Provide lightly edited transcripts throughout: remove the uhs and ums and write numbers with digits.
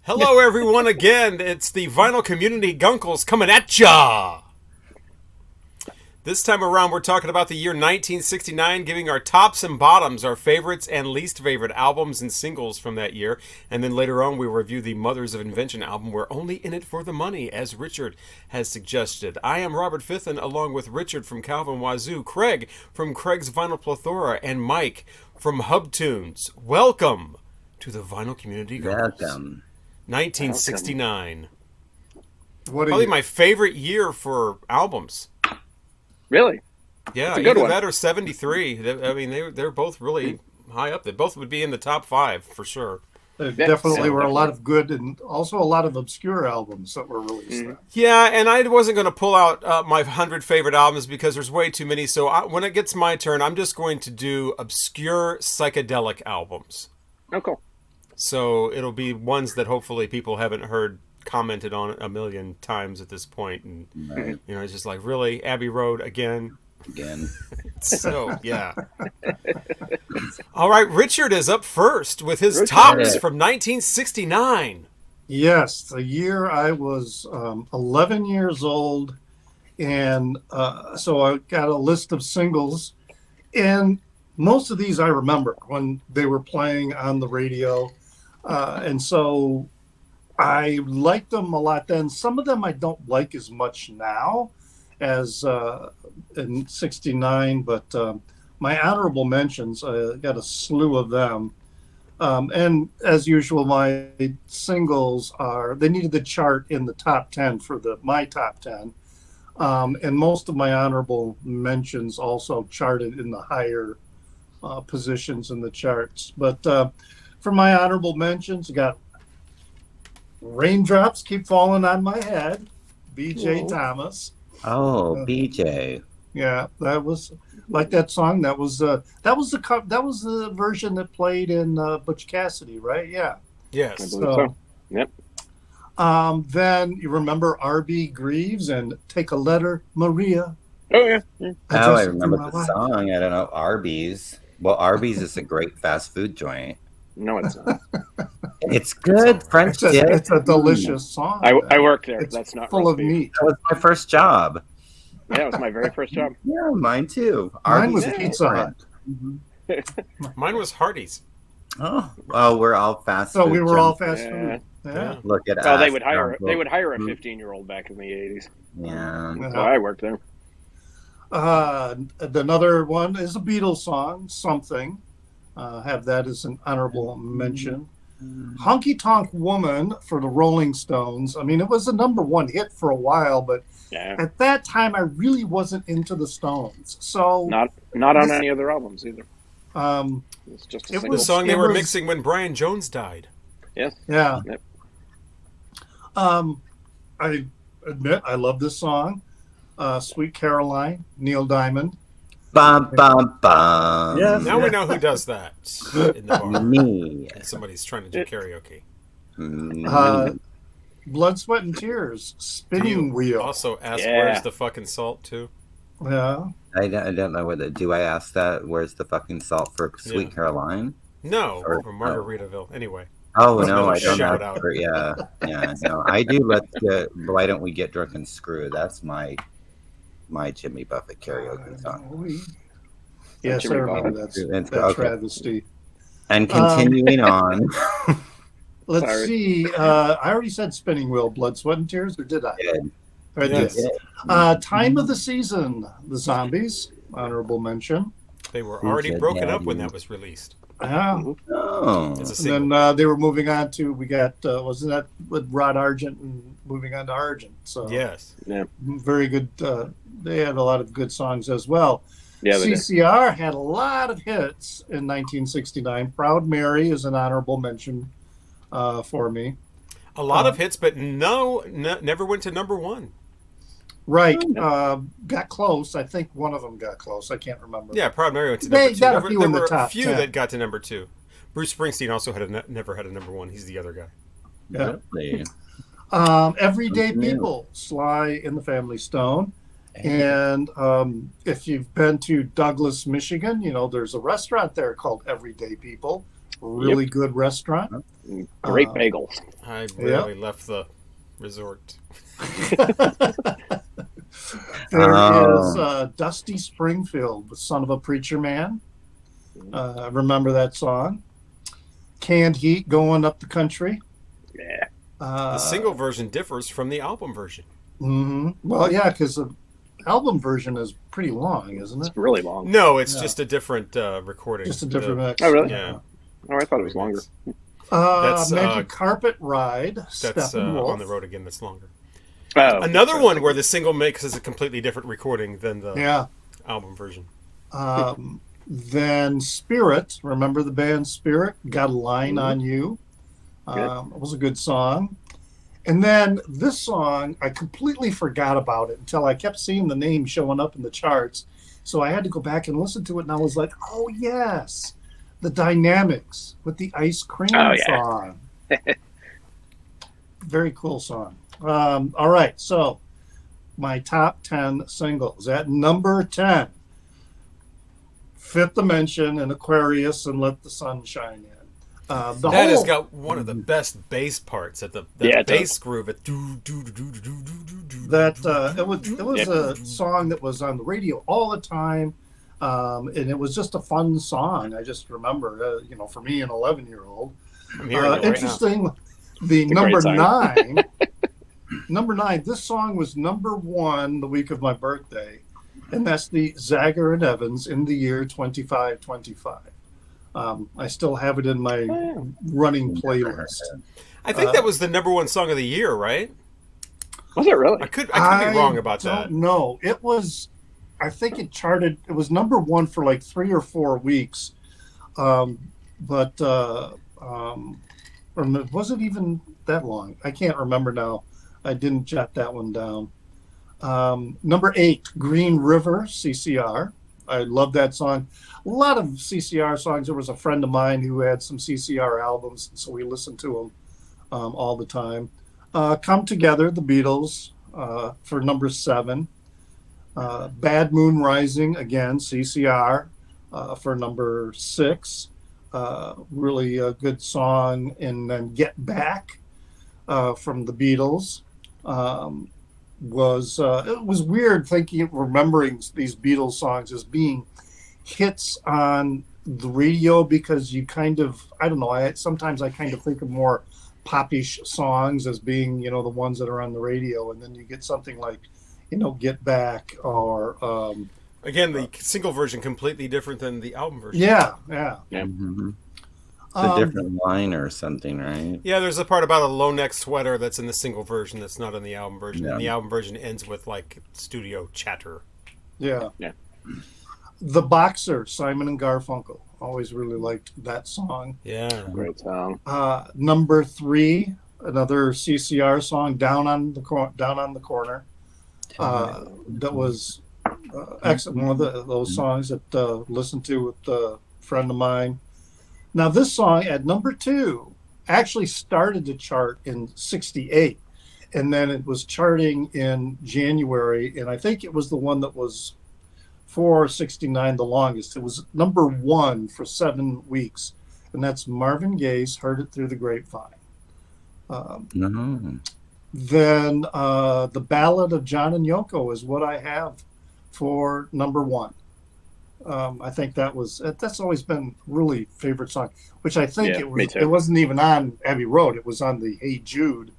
Hello, everyone, again. It's the Vinyl Community Guncles coming at ya! This time around, we're talking about the year 1969, giving our tops and bottoms, our favorites and least favorite albums and singles from that year. And then later on, we review the Mothers of Invention album, We're Only In It For The Money, as Richard has suggested. I am Robert Fithen, along with Richard from Calvin Wazoo, Craig from Craig's Vinyl Plethora, and Mike from Hub Tunes. Welcome to the Vinyl Community Guncles. Welcome. 1969. What Probably my favorite year for albums. Really? Yeah, a good either one. that or 73. I mean, they're both really high up. They both would be in the top 5 for sure. There definitely were a lot of good and also a lot of obscure albums that were released then. Yeah, and I wasn't going to pull out my 100 favorite albums because there's way too many. So when it gets my turn, I'm just going to do obscure psychedelic albums. Oh, cool. So it'll be ones that hopefully people haven't heard commented on a million times at this point. And, Right. you know, it's just like, really? Abbey Road again? Again. So, yeah. All right, Richard is up first with his Richard. tops from 1969. Yes, the year I was 11 years old, and so I got a list of singles, and most of these I remember when they were playing on the radio, and so I liked them a lot then. Some of them I don't like as much now as in 69, but my honorable mentions, I got a slew of them. And as usual, my singles they needed the chart in the top 10 for my top 10. And most of my honorable mentions also charted in the higher positions in the charts. But for my honorable mentions, I got Raindrops Keep Falling on My Head, B.J. Thomas. Oh, BJ. Yeah, that was like that song. That was the version that played in Butch Cassidy, right? Yeah. Yes. I believe so. Yep. Then you remember R.B. Greaves and Take a Letter, Maria. Oh, yeah. Yeah. I remember the song. I don't know. Arby's. Well, Arby's is a great fast food joint. No, it's not. It's good. French dip. It's a delicious song. I worked there. It's That's not full roast of beef. meat. That was my first job. Yeah, it was my very first job. Yeah, mine too. Mine was Arby's. Pizza Hut. Mine was Hardee's. Oh, well, we're all fast So food. we were all junkies. fast food. Yeah. Look at Oh, us. they would hire a Mhm. 15-year-old back in the 80s. Yeah. So I worked there. Another one is a Beatles song, Something. Have that as an honorable mention. Honky Tonk Woman for the Rolling Stones. I mean, it was a number one hit for a while, but Yeah. at that time I really wasn't into the Stones. So Not on any other albums either. It's just a It single. The song they were was- mixing when Brian Jones died. Yes. yeah. Yep. I admit I love this song. Sweet Caroline, Neil Diamond. Bum, bum, bum. Yes. Now we know who does that in the bar. Me. Somebody's trying to do karaoke. Me. Blood, Sweat, and Tears, Do Spinning you Wheel. also ask Yeah. where's the fucking salt too? Yeah. I don't know whether. Do I ask that? Where's the fucking salt for Sweet Yeah. Caroline? No, Or- from Margaritaville. Anyway. Oh That's no, another I don't shout know. out. Yeah, no, I do. Why don't we get drunk and screw? That's my Jimmy Buffett karaoke song. Yes, I Jimmy remember Buffett. that Okay. travesty. And continuing on, Let's Sorry. see. I already said Spinning Wheel, Blood, Sweat, and Tears, or did I? Good. I did. Yes. Time of the Season, The Zombies, honorable mention. They were Who's already your broken up when daddy? that was released. Yeah. Oh, It's a And single. then they were moving on to, we got, wasn't that with Rod Argent and moving on to Argent? So Yes. Yeah. very good. They had a lot of good songs as well. Yeah, they did. CCR had a lot of hits in 1969. Proud Mary is an honorable mention for me. A lot of hits, but never went to number one. Right. Got close. I think one of them got close. I can't remember. Yeah, Proud Mary went to They number 2. got a There few were in the a top few 10. that got to number 2. Bruce Springsteen also never had a number 1. He's the other guy. Yeah. really? Everyday Yeah. People, Sly and the Family Stone. And if you've been to Douglas, Michigan, you know, there's a restaurant there called Everyday People. really good restaurant. Great bagels. I rarely left the resort. There is Oh. Dusty Springfield with Son of a Preacher Man. I remember that song. Canned Heat, Going Up the Country. Yeah. The single version differs from the album version. Well, yeah, because the album version is pretty long, isn't it? It's really long. No, it's just a different recording. Just a different mix. Oh, really? Yeah. Oh, I thought it was longer. That's, Magic Carpet Ride. That's Steppenwolf. On the Road Again. That's longer. Oh, Another one where the single mix is a completely different recording than the album version. Then Spirit. Remember the band Spirit? Got a Line on You. It was a good song. And then this song, I completely forgot about it until I kept seeing the name showing up in the charts. So I had to go back and listen to it, and I was like, oh, yes, the Dynamics with the Ice Cream song. Very cool song. All right, so my top 10 singles. At number 10, Fifth Dimension and Aquarius and Let the Sun Shine In. That has got one of the best bass parts at the bass groove. It was a song that was on the radio all the time, and it was just a fun song. I just remember, for me, an 11-year-old. Interesting. Right, the number 9. Number 9. This song was number 1 the week of my birthday, and that's the Zager and Evans In the Year 2525. I still have it in my running playlist. I think that was the number 1 song of the year, right? Was it really? I could be wrong about that. No, it was. I think it charted. It was number 1 for like 3 or 4 weeks, or was it even that long? I can't remember now. I didn't jot that one down. Number 8, Green River, CCR. I love that song. A lot of CCR songs. There was a friend of mine who had some CCR albums, so we listened to them all the time. Come Together, the Beatles, for number 7. Bad Moon Rising, again, CCR, for number 6. Really a good song. And then Get Back from the Beatles. It was weird remembering these Beatles songs as being hits on the radio, because you kind of, I don't know, sometimes I kind of think of more pop-ish songs as being, the ones that are on the radio, and then you get something like, Get Back, or again, the single version completely different than the album version. Yeah. Mm-hmm. It's a different line or something, right? Yeah, there's a part about a low neck sweater that's in the single version that's not in the album version. Yeah. And the album version ends with like studio chatter. Yeah. The Boxer, Simon and Garfunkel. Always really liked that song. Yeah. Great song. Number 3, another CCR song, Down on the Corner. That was excellent. One of those songs that listened to with a friend of mine. Now, this song at number 2 actually started to chart in '68, and then it was charting in January, and I think it was the one that was for '69 the longest. It was number 1 for 7 weeks, and that's Marvin Gaye's "Heard It Through the Grapevine." Then the Ballad of John and Yoko is what I have for number 1. I think that's always been really favorite song, which I think it wasn't even on Abbey Road. It was on the Hey Jude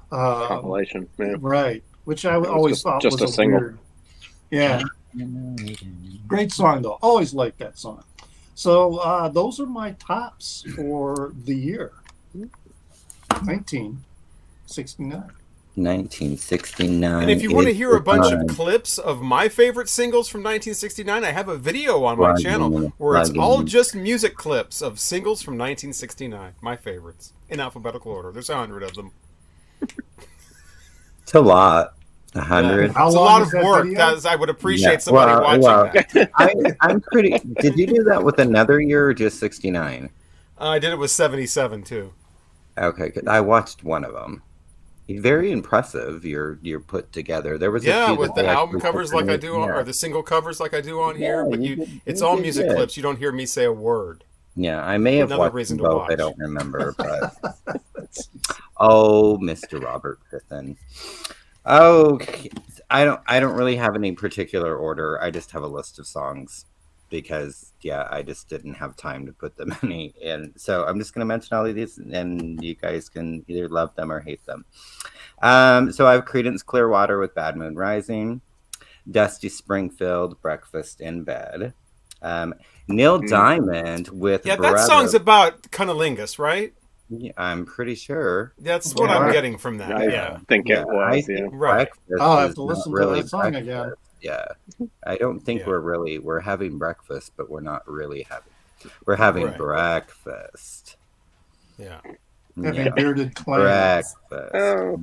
compilation, right? Which I always thought was a single. Weird. Yeah, great song though. Always liked that song. So those are my tops for the year 1969. 1969. And if you want to hear a bunch of clips of my favorite singles from 1969, I have a video on my channel where it's all just music clips of singles from 1969. My favorites in alphabetical order. There's 100 of them. It's a lot. 100. It's a lot of work. I would appreciate somebody watching that. I'm pretty. Did you do that with another year or just 69? I did it with 77 too. Okay, good. I watched one of them. Very impressive. You're put together. There was with the album covers like I do or the single covers like I do on here, but it's all music clips. You don't hear me say a word. Yeah, I may have Another watched reason them to both. I watch. don't remember, but oh, Mr. Robert Griffin. Oh, I don't really have any particular order. I just have a list of songs because I just didn't have time to put them any in. So I'm just gonna mention all of these, and you guys can either love them or hate them. So I have Creedence Clearwater with Bad Moon Rising, Dusty Springfield, Breakfast in Bed, Neil Diamond with Yeah, that Brother. song's about cunnilingus, right? Yeah, I'm pretty sure. That's what I'm getting from that. I think it was. I Yeah. think Right. breakfast I'll have is to not listen to really that song breakfast. again. Yeah, I don't think Yeah. we're having breakfast, but we're not really having Right. breakfast. Yeah. Having bearded clams. Breakfast. Oh.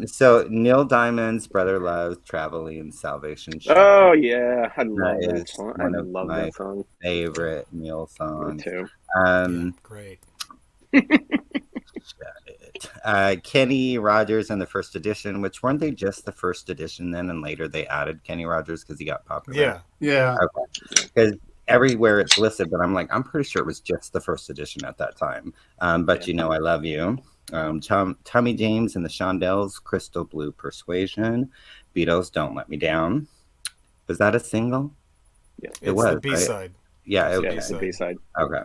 So Neil Diamond's Brother Love's Traveling Salvation Show. Oh yeah, I love that is song. I one of love my that song. favorite Neil Me songs. too. Great. Kenny Rogers and the First Edition, which weren't they just the First Edition then, and later they added Kenny Rogers because he got popular. Yeah. Yeah. Okay. Because everywhere it's listed, but I'm pretty sure it was just the First Edition at that time. But you know, I love you. Tommy James and the Shondells, Crystal Blue Persuasion, Beatles, Don't Let Me Down. Was that a single? Yes. It It's was, the B-side. right? Yeah. Yeah, Okay. it's the B-side. Okay.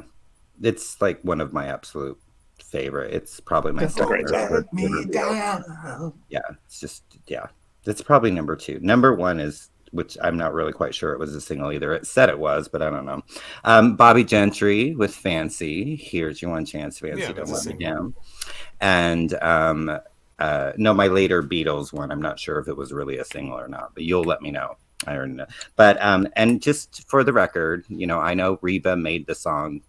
It's like one of my absolute favorite. It's probably my Don't second great or song. third let me favorite Beatles. down. Yeah, it's just It's probably number 2. Number 1 is, which I'm not really quite sure it was a single either. It said it was, but I don't know. Bobby Gentry with Fancy. Here's Your One Chance, Fancy. Yeah, Don't that's a Let Me single. Down. And no, my later Beatles one. I'm not sure if it was really a single or not, but you'll let me know. I don't know. But and just for the record, you know, I know Reba made the song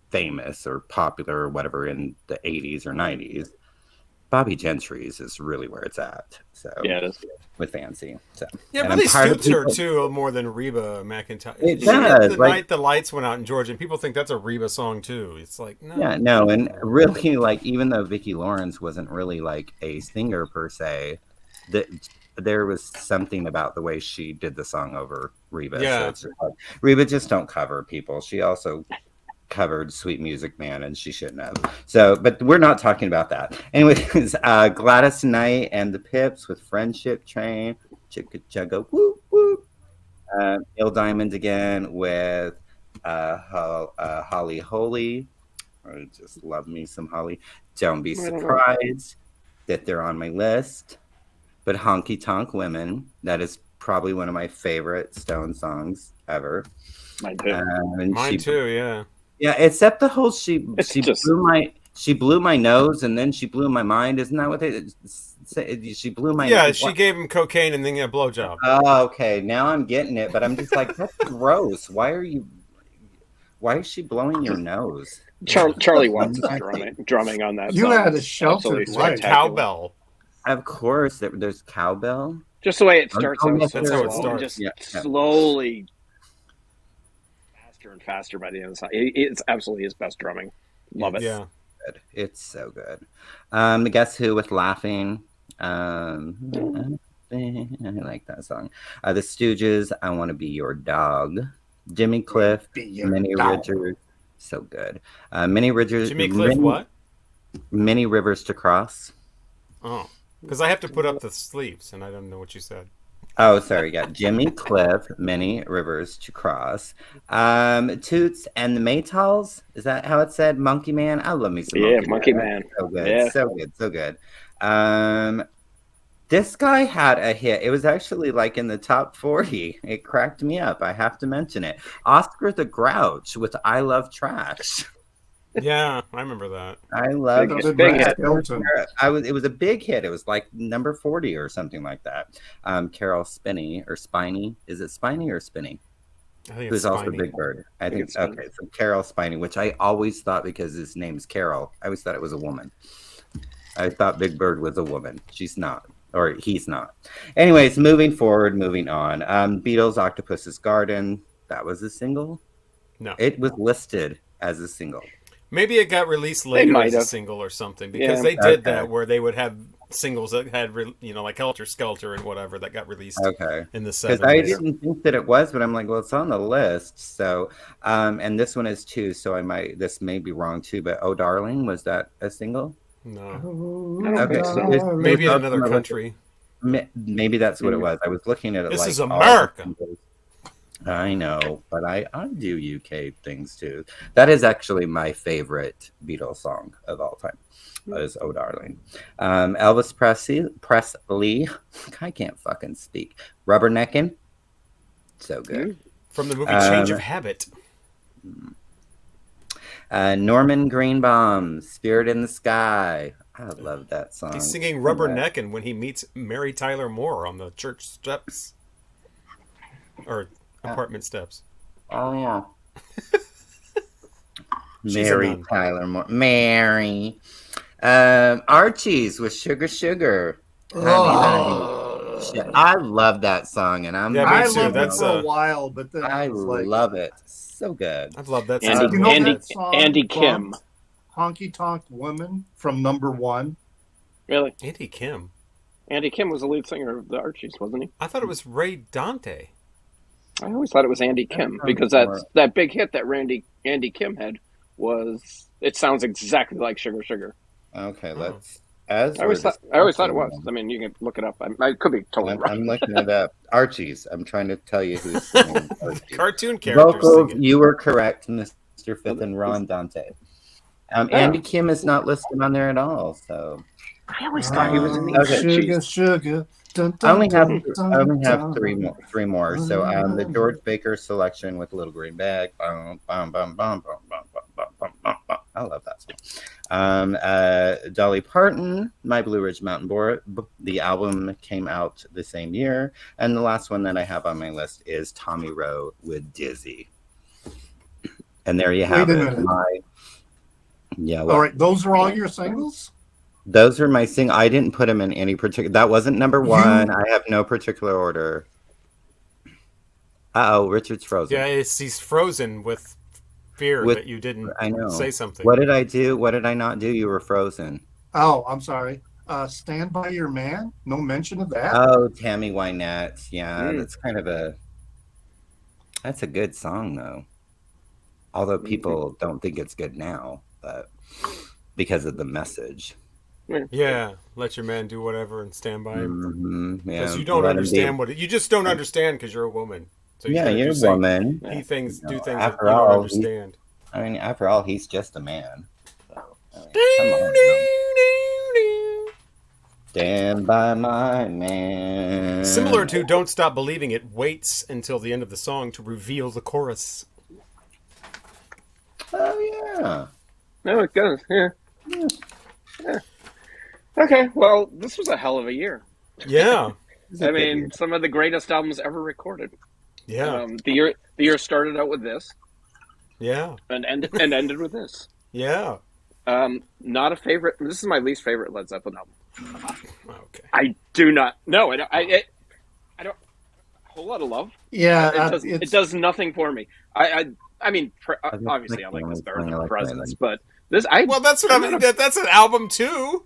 famous or popular or whatever in the 80s or 90s. Bobby Gentry's is really where it's at. So Yeah, it is. with Fancy. So Yeah, it and really I'm tired of suits her people- too more than Reba McEntire. It She did does, The like- Night the Lights Went Out in Georgia, and people think that's a Reba song too. It's like no. Yeah, no, and really, like, even though Vicki Lawrence wasn't really like a singer per se, that there was something about the way she did the song over Reba. Yeah. So it's just like, Reba just don't cover people. She also covered Sweet Music Man, and she shouldn't have. So, but we're not talking about that. Anyways, Gladys Knight and the Pips with Friendship Train, Chicka Chugga Whoop Whoop. Neil Diamond again with Holly Holy. I just love me some Holly. Don't be surprised that they're on my list. But Honky Tonk Women, that is probably one of my favorite Stone songs ever. Mine too. And Mine too. Yeah. Yeah, except the whole she just- blew my nose and then she blew my mind. Isn't that what they say? She blew my Yeah, she gave him cocaine and then a blowjob. Oh, okay. Now I'm getting it, but I'm just like, that's gross. Why is she blowing your nose? Charlie Watts is drumming on that You song. had a sheltered Absolutely life. spectacular. Cowbell. Of course, there's cowbell. Just the way it starts Oh, out yes, so that's how it slow, starts. just Yeah. slowly faster and faster by the end of the song. It's absolutely his best drumming. Love it. Yeah. Good. It's so good. Guess Who with Laughing. I like that song. The Stooges, I Want to Be Your Dog. Jimmy Cliff, Be your Minnie dog. Richards. So good. Minnie Richards. Jimmy Cliff, what? Many Rivers to Cross. Oh, because I have to put up the sleeves, and I don't know what you said. Oh, sorry. Yeah, Jimmy Cliff, Many Rivers to Cross. Toots and the Maytals. Is that how it said? Monkey Man. I love me some Yeah, Monkey Monkey Man. Man. So good. Yeah. So good. So good. This guy had a hit. It was actually like in the top 40. It cracked me up. I have to mention it. Oscar the Grouch with I Love Trash. Yeah, I remember that. I love That was Big Brad hit. Hilton. It was a big hit. It was like number 40 or something like that. Carol Spinney or Spiney. Is it Spiney or Spinney? I think Who's it's also Spiny. Big Bird. I think it's Spiney. okay. So Carol Spiney, which I always thought because his name's Carol, I always thought it was a woman. I thought Big Bird was a woman. She's not, or he's not. Anyways, moving on. Beatles, Octopus's Garden. That was a single. No. It was listed as a single. Maybe it got released later might as a have. single or something because Yeah. they did Okay. that where they would have singles that had, like Helter Skelter and whatever that got released Okay. in the Because I 70s. didn't think that it was, but I'm like, well, it's on the list. So, and this one is too, so this may be wrong too, but Oh Darling, was that a single? No. Oh, I don't think so. darling. Maybe in It's another also- country. Maybe that's what it was. I was looking at it This like is all the America. singles. I know, but I do UK things too. That is actually my favorite Beatles song of all time. Is Oh Darling. Elvis Presley. I can't fucking speak. Rubberneckin'. So good. From the movie Change of Habit. Norman Greenbaum, Spirit in the Sky. I love that song. He's singing Rubberneckin' when he meets Mary Tyler Moore on the church steps. Or apartment steps. Oh, yeah. She's a Mary nun. Tyler Moore. Mary. Archie's with Sugar Sugar. I love that song, and Yeah, me I too. loved That's it for a while, but then I it was like, love it. So good. I've loved that Andy- song. you know Andy- that song Andy from Kim. Honky Tonk Woman from number 1. Really? Andy Kim. Andy Kim was the lead singer of the Archies, wasn't he? I thought it was Ray Dante. I always thought it was Andy Kim because that big hit that Andy Kim had was. It sounds exactly like Sugar Sugar. Okay, Oh. let's. As I always thought it was. I mean, you can look it up. I could be totally I'm wrong. looking it up. Archie's. I'm trying to tell you who's singing. Archie's. Cartoon characters Vocals, singing. you were correct, Mr. Fifth and Ron Dante. Andy Kim is not listed on there at all, so I always thought he was in the Okay. Sugar, sugar. Dun, I only have dun, three more. So the George Baker selection with Little Green Bag. Bum, bum, bum, bum, bum, bum, bum, bum, bum, bum, bum. I love that song. Dolly Parton, My Blue Ridge Mountain Boy. The album came out the same year, and the last one that I have on my list is Tommy Rowe with Dizzy. And there you have Wait a it. minute. Well, All right, those are all your singles? those are my I didn't put them in any particular. That wasn't number one. I have no particular order. Richard's frozen. Yeah, he's frozen with fear that you didn't I know. say something. What did I do? What did I not do? You were frozen. Oh, I'm sorry. Stand By Your Man? No mention of that? Oh, Tammy Wynette. Yeah, Mm. that's kind of that's a good song though. Although people don't think it's good now, but because of the message. Yeah, let your man do whatever and stand by him. Mm-hmm. Yeah, Because you don't let him understand you just don't understand because you're a woman. So Yeah, you're a woman. He things do You know, things that after you don't all, understand. I mean, after all, he's just a man. So, I mean, come on, now. Stand by my man. Similar to Don't Stop Believing, it waits until the end of the song to reveal the chorus. Oh yeah. No, it does. Yeah. Okay, well, this was a hell of a year. Yeah. I mean, some of the greatest albums ever recorded. Yeah. The year started out with this, Yeah. and ended with this. Yeah. Not a favorite. This is my least favorite Led Zeppelin album. Okay. I do not. No, I don't. I don't. A Whole Lot of Love. Yeah, It does nothing for me. I mean, obviously, I like this better than Presents, but this. Well, that's what I mean. That's an album too.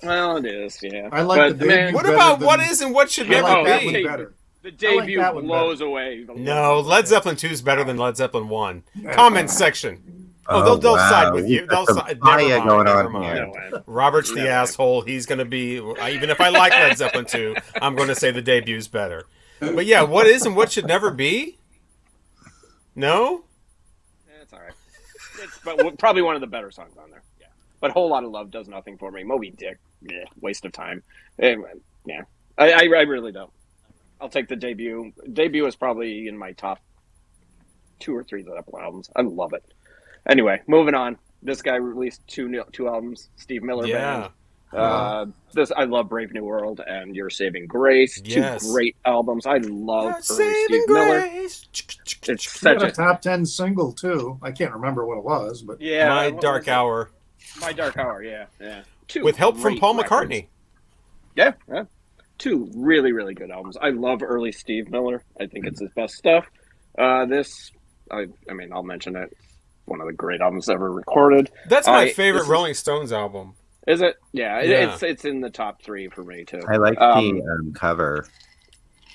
Well, it is. Yeah. I like But, the debut. What better about than- what is and what should I never like that be? one better. The I like debut that one blows away. No, Led Zeppelin 2 is better than Led Zeppelin 1. Comment section. Oh, they'll wow. side with you. You've They'll got some side. fire Never mind. going Never on mind. here. No way. Robert's the No way. asshole. He's going to be, even if I like Led Zeppelin 2, I'm going to say the debut's better. But yeah, what is and what should never be? No? It's all right. It's probably one of the better songs on there. Yeah. But Whole Lot of Love does nothing for me. Moby Dick, waste of time. Yeah. I really don't. I'll take the debut. Debut is probably in my top 2 or 3 Zeppelin albums. I love it. Anyway, moving on. This guy released two albums. Steve Miller Yeah. Band. I love Brave New World and You're Saving Grace. Yes. 2 great albums. I love early Saving Steve Miller. Grace. It's He such had a a top 10 single, too. I can't remember what it was, but yeah. My what Dark was it? Hour. My Dark Hour. Yeah. 2 With help from great Paul records. McCartney. Yeah. 2 really, really good albums. I love early Steve Miller. I think it's his best stuff. I mean, I'll mention it. One of the great albums ever recorded. That's my this favorite is- Rolling Stones album. Is it? Yeah, Yeah. it's in the top 3 for me too. I like the cover.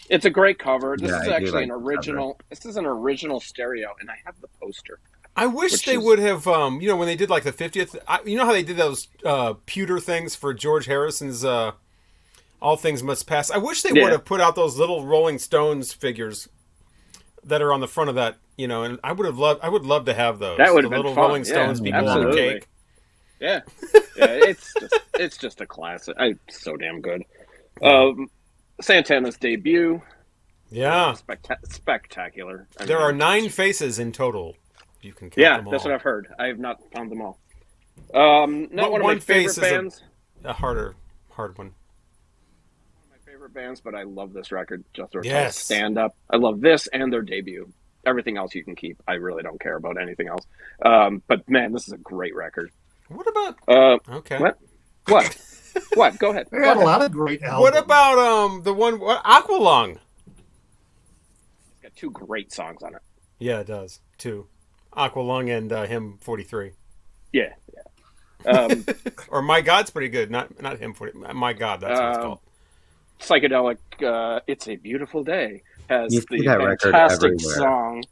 It's a great cover. This Yeah, is I do actually like an the cover. original. This is an original stereo, and I have the poster. I wish Which they is- would have, when they did like the 50th, you know how they did those pewter things for George Harrison's All Things Must Pass? I wish they would have put out those little Rolling Stones figures that are on the front of that, and I would love to have those. That would the have been little fun. Rolling Stones people on the absolutely. cake. Yeah, it's just a classic. It's so damn good. Santana's debut. Yeah. Spectacular. There are 9 faces in total. You can count them all. That's what I've heard. I have not found them all. Not one of my favorite bands. A hard one. One of my favorite bands, but I love this record. Jethro Tull Yes. Stand Up. I love this and their debut. Everything else you can keep. I really don't care about anything else. But man, this is a great record. What about... okay. What? What? Go ahead. They had a lot of great albums. What about the one... Aqualung? It's got 2 great songs on it. Yeah, it does. 2. Aqualung and Hymn 43. Yeah. Or My God's pretty good. Not Hymn 40. My God, that's what it's called. Psychedelic, It's a Beautiful Day has You the see that record fantastic everywhere. song.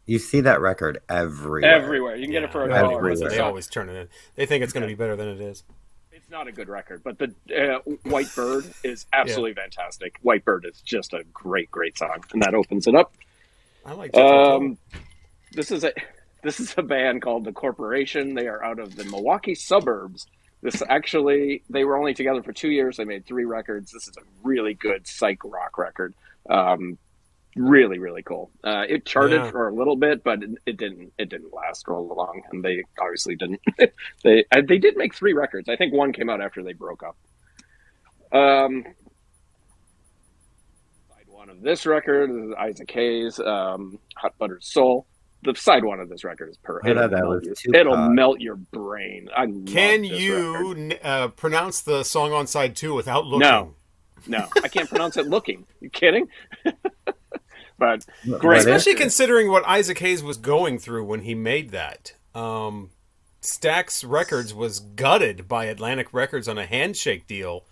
You see that record everywhere. Everywhere. You can get it for $1. Everywhere. They always turn it in. They think it's going to be better than it is. It's not a good record, but the White Bird is absolutely fantastic. White Bird is just a great, great song, and that opens it up. I like that. This is a band called The Corporation. They are out of the Milwaukee suburbs. They were only together for 2 years. They made 3 records. This is a really good psych rock record. Really, really cool. It charted for a little bit, but it didn't last real long, and they obviously didn't. They did make 3 records. I think one came out after they broke up. Side one of this record is Isaac Hayes, Hot Buttered Soul. The side one of this record is it'll melt your brain. Can you pronounce the song on side 2 without looking? No, I can't pronounce it looking. You kidding? But great. Especially considering what Isaac Hayes was going through when he made that. Stax Records was gutted by Atlantic Records on a handshake deal.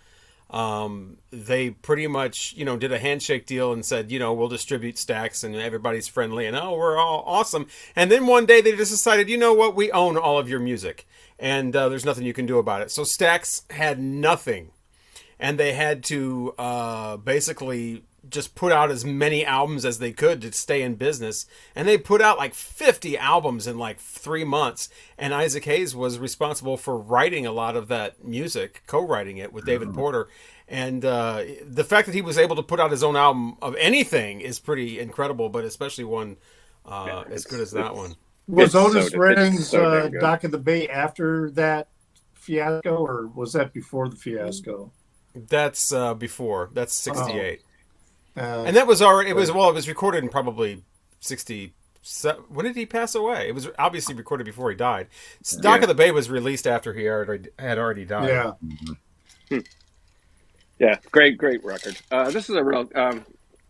They pretty much, did a handshake deal and said, we'll distribute Stax and everybody's friendly and we're all awesome. And then one day they just decided, you know what, we own all of your music and there's nothing you can do about it. So Stax had nothing. And they had to basically just put out as many albums as they could to stay in business. And they put out like 50 albums in like 3 months. And Isaac Hayes was responsible for writing a lot of that music, co-writing it with David Porter. And the fact that he was able to put out his own album of anything is pretty incredible, but especially one as good as that one. Was Otis Redding's Dock of the Bay after that fiasco, or was that before the fiasco? That's before. That's 68. And that was already, it was recorded in probably 67. When did he pass away? It was obviously recorded before he died. Dock of the Bay was released after he had already died. Yeah. Mm-hmm. Yeah, great record. This is a real,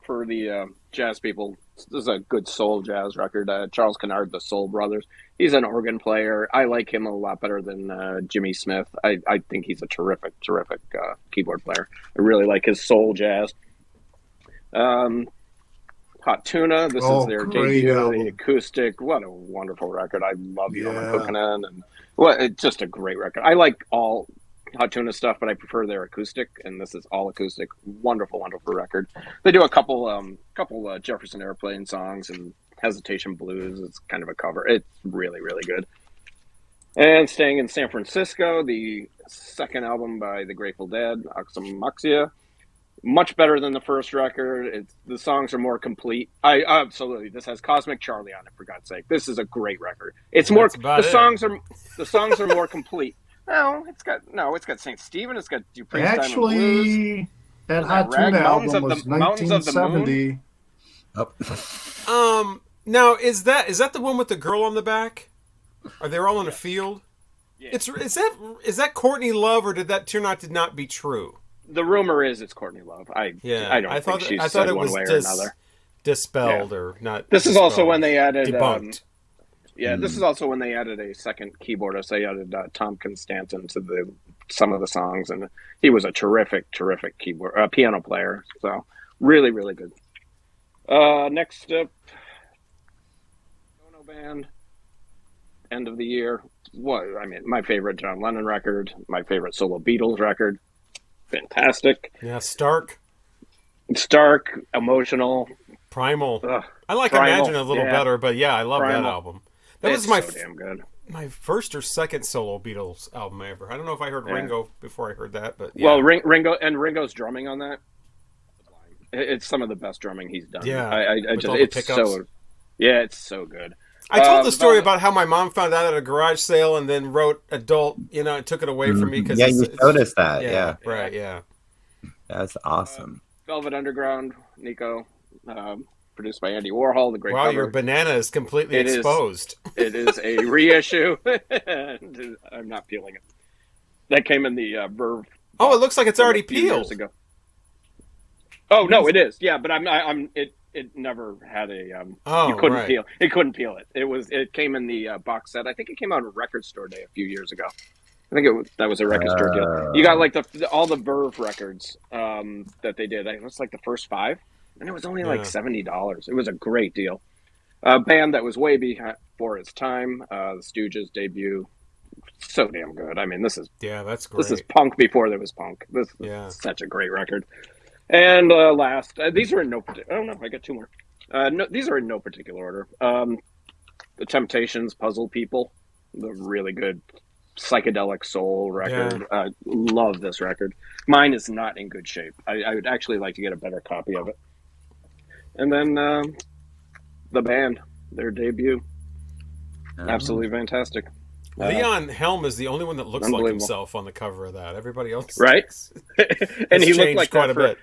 for the jazz people, this is a good soul jazz record. Charles Kennard, the Soul Brothers. He's an organ player. I like him a lot better than Jimmy Smith. I think he's a terrific keyboard player. I really like his soul jazz. Hot Tuna. This is their debut, the acoustic. What a wonderful record! I love you, Coconut, and it's just a great record. I like all Hot Tuna stuff, but I prefer their acoustic, and this is all acoustic. Wonderful record. They do a couple Jefferson Airplane songs and Hesitation Blues. It's kind of a cover. It's really, really good. And staying in San Francisco, the second album by the Grateful Dead, Oxymoxia. Much better than the first record. The songs are more complete. Absolutely. This has Cosmic Charlie on it, for God's sake. This is a great record. It's more the songs are more complete. It's got St. Stephen, it's got Dupree's Diamond Blues. Actually, that Hot Tuna album was Mountains of the Moon. 1970. Now is that the one with the girl on the back? Are they all in a field? Yeah. Is that Courtney Love, or did that turn out to not be true? The rumor is it's Courtney Love. I thought it was one way or another. Dispelled or not. This is also when they added debunked. Yeah, this is also when they added a second keyboardist. They added Tom Constantin to some of the songs, and he was a terrific piano player. So really, really good. Next up, Dono Band, end of the year. My favorite John Lennon record, my favorite solo Beatles record. Fantastic. Yeah, Stark, emotional, Primal. I like Primal, Imagine a little better, but yeah, I love Primal. that album. That was so damn good. My first or second solo Beatles album ever. I don't know if I heard Ringo before I heard that, but yeah. Well, Ringo's drumming on that. It's some of the best drumming he's done. Yeah, it's so good. I told the story about how my mom found out at a garage sale and then wrote adult, and took it away from me because you showed us that. Yeah, right. Yeah, that's awesome. Velvet Underground, Nico, produced by Andy Warhol. The great. Wow, cover. your banana is completely exposed. It is a reissue. I'm not peeling it. That came in the Verve. Oh, it looks like it's already peeled. Years ago. Oh no, it is. Yeah, but it never had a. You couldn't peel. It couldn't peel it. It came in the box set. I think it came out on Record Store Day a few years ago. I think that was a Record Store deal. You got like all the Verve records that they did. It was like the first 5, and it was only like $70. It was a great deal. A band that was way before its time. The Stooges debut. So damn good. I mean, that's great. This is punk before there was punk. This is such a great record. And last, these are in no particular. Oh no, I got 2 more. These are in no particular order. The Temptations, Puzzle People, the really good psychedelic soul record. Love this record. Mine is not in good shape. I would actually like to get a better copy of it. And then the band, their debut, absolutely fantastic. Leon Helm is the only one that looks like himself on the cover of that. Everybody else, right? And he looked like quite a bit.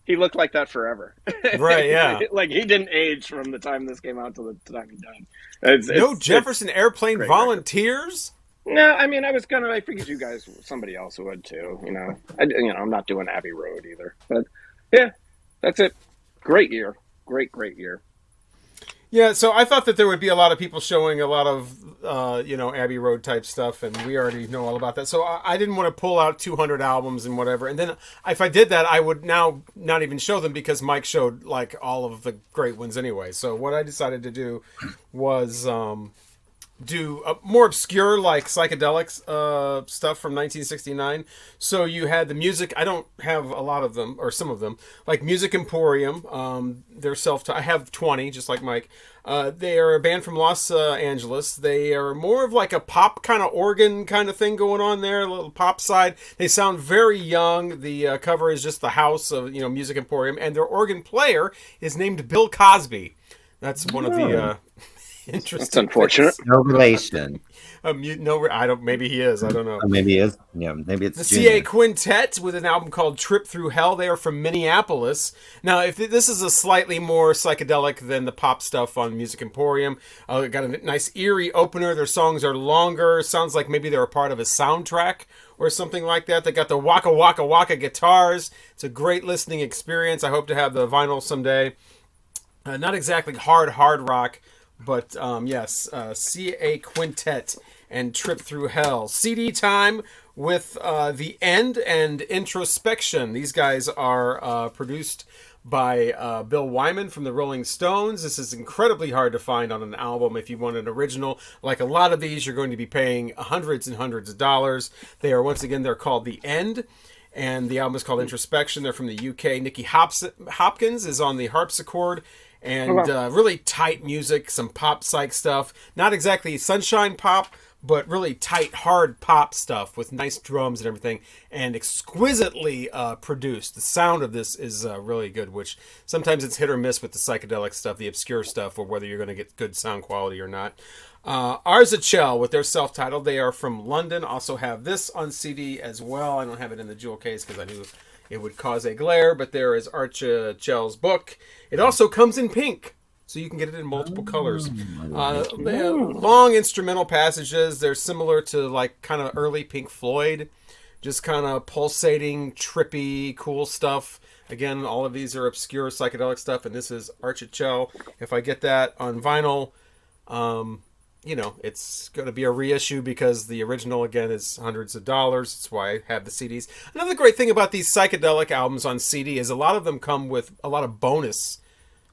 He looked like that forever, right? Yeah, like he didn't age from the time this came out to the time he died. No Jefferson Airplane Volunteers. Record. No, I mean I figured you guys, somebody else would too. I'm not doing Abbey Road either. But yeah, that's it. Great year, great year. Yeah, so I thought that there would be a lot of people showing a lot of, Abbey Road type stuff, and we already know all about that. So I didn't want to pull out 200 albums and whatever. And then if I did that, I would now not even show them because Mike showed like all of the great ones anyway. So what I decided to do was do more obscure like psychedelics stuff from 1969. So you had the music. I don't have a lot of them or some of them, like Music Emporium. They're I have 20, just like Mike. They are a band from Los Angeles. They are more of like a pop kind of organ kind of thing going on there, a little pop side. They sound very young. The cover is just the house of Music Emporium, and their organ player is named Bill Cosby. That's one of the interesting. That's unfortunate. No relation. I don't. Maybe he is. I don't know. Maybe he is. Yeah, maybe it's the Junior. CA Quintet with an album called Trip Through Hell. They are from Minneapolis. Now, if this is a slightly more psychedelic than the pop stuff on Music Emporium, got a nice eerie opener. Their songs are longer. Sounds like maybe they're a part of a soundtrack or something like that. They got the waka waka waka guitars. It's a great listening experience. I hope to have the vinyl someday. Not exactly hard rock. But yes, CA Quintet and Trip Through Hell. CD time with The End and Introspection. These guys are produced by Bill Wyman from the Rolling Stones. This is incredibly hard to find on an album if you want an original. Like a lot of these, you're going to be paying hundreds and hundreds of dollars. They're called The End. And the album is called Introspection. They're from the UK. Nicky Hopkins is on the harpsichord. And really tight music, some pop psych stuff. Not exactly sunshine pop, but really tight, hard pop stuff with nice drums and everything. And exquisitely produced. The sound of this is really good, which sometimes it's hit or miss with the psychedelic stuff, the obscure stuff, or whether you're going to get good sound quality or not. Arzacell with their self-titled. They are from London. Also have this on CD as well. I don't have it in the jewel case because I knew it would cause a glare, but there is Arzacell's book. It also comes in pink, so you can get it in multiple colors. They have long instrumental passages. They're similar to like kind of early Pink Floyd, just kind of pulsating, trippy, cool stuff. Again, all of these are obscure psychedelic stuff, and this is Arzacell. If I get that on vinyl, it's going to be a reissue because the original, again, is hundreds of dollars. That's why I have the CDs. Another great thing about these psychedelic albums on CD is a lot of them come with a lot of bonus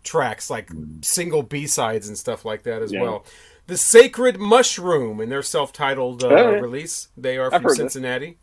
tracks, like single B-sides and stuff like that as well. The Sacred Mushroom, in their self-titled release. They are from Cincinnati.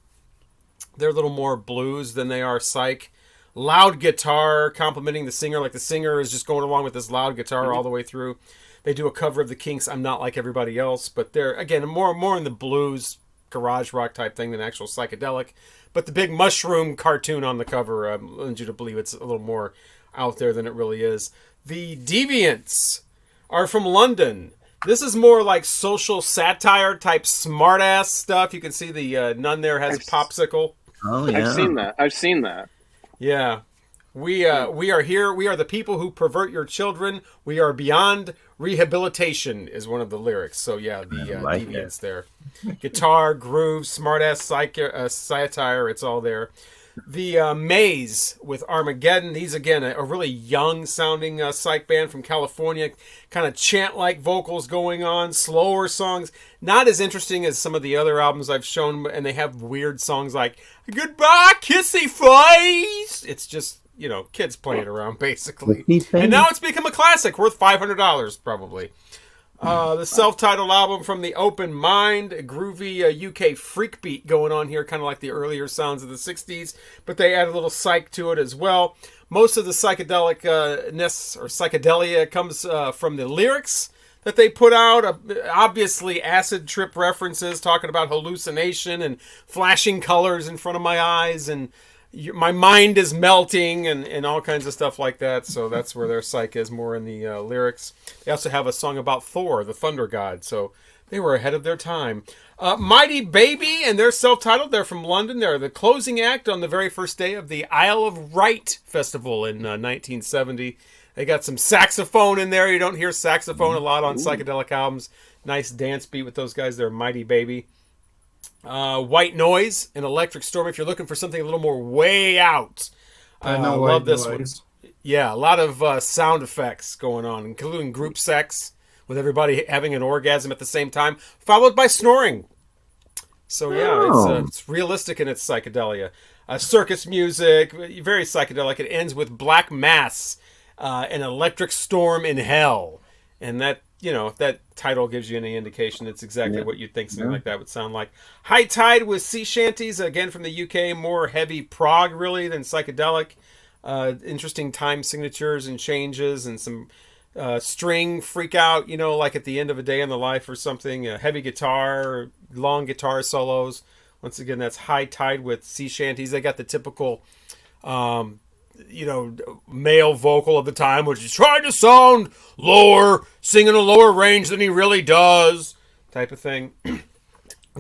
They're a little more blues than they are psych. Loud guitar complimenting the singer, like the singer is just going along with this loud guitar all the way through. They do a cover of the Kinks' I'm Not Like Everybody Else, but they're, again, more in the blues, garage rock type thing than actual psychedelic. But the big mushroom cartoon on the cover leads you to believe it's a little more out there than it really is. The Deviants are from London. This is more like social satire type smart-ass stuff. You can see the nun there has a popsicle. Oh, yeah. I've seen that. Yeah. We are here. We are the people who pervert your children. We are beyond rehabilitation is one of the lyrics. So, yeah, the Deviants there. Guitar, groove, smart-ass satire, it's all there. The Maze with Armageddon. He's, again, a really young-sounding psych band from California. Kind of chant-like vocals going on, slower songs. Not as interesting as some of the other albums I've shown, and they have weird songs like, Goodbye, Kissy Face! It's just, kids playing around, basically. And now it's become a classic, worth $500, probably. The self-titled album from the Open Mind, a groovy UK freak beat going on here, kind of like the earlier sounds of the 60s, but they add a little psych to it as well. Most of the psychedelicness or psychedelia comes from the lyrics that they put out. Obviously, acid trip references, talking about hallucination and flashing colors in front of my eyes, and my mind is melting and all kinds of stuff like that. So that's where their psych is, more in the lyrics. They also have a song about Thor, the thunder god. So they were ahead of their time. Mighty Baby, and they're self-titled. They're from London. They're the closing act on the very first day of the Isle of Wight Festival in 1970. They got some saxophone in there. You don't hear saxophone a lot on psychedelic albums. Nice dance beat with those guys. They're Mighty Baby. White Noise and Electric Storm, if you're looking for something a little more way out. I know love this Noise. one. Yeah, a lot of sound effects going on, including group sex with everybody having an orgasm at the same time, followed by snoring. So yeah, it's realistic in its psychedelia. Circus music, very psychedelic. It ends with Black Mass, an Electric Storm in Hell. And that, if that title gives you any indication, it's exactly what you'd think something like that would sound like. High Tide with Sea Shanties, again from the UK, more heavy prog really than psychedelic. Interesting time signatures and changes and some string freak out, like at the end of a day in the life or something. Heavy guitar, long guitar solos. Once again, that's High Tide with Sea Shanties. They got the typical male vocal of the time, which is trying to sound lower, singing a lower range than he really does, type of thing.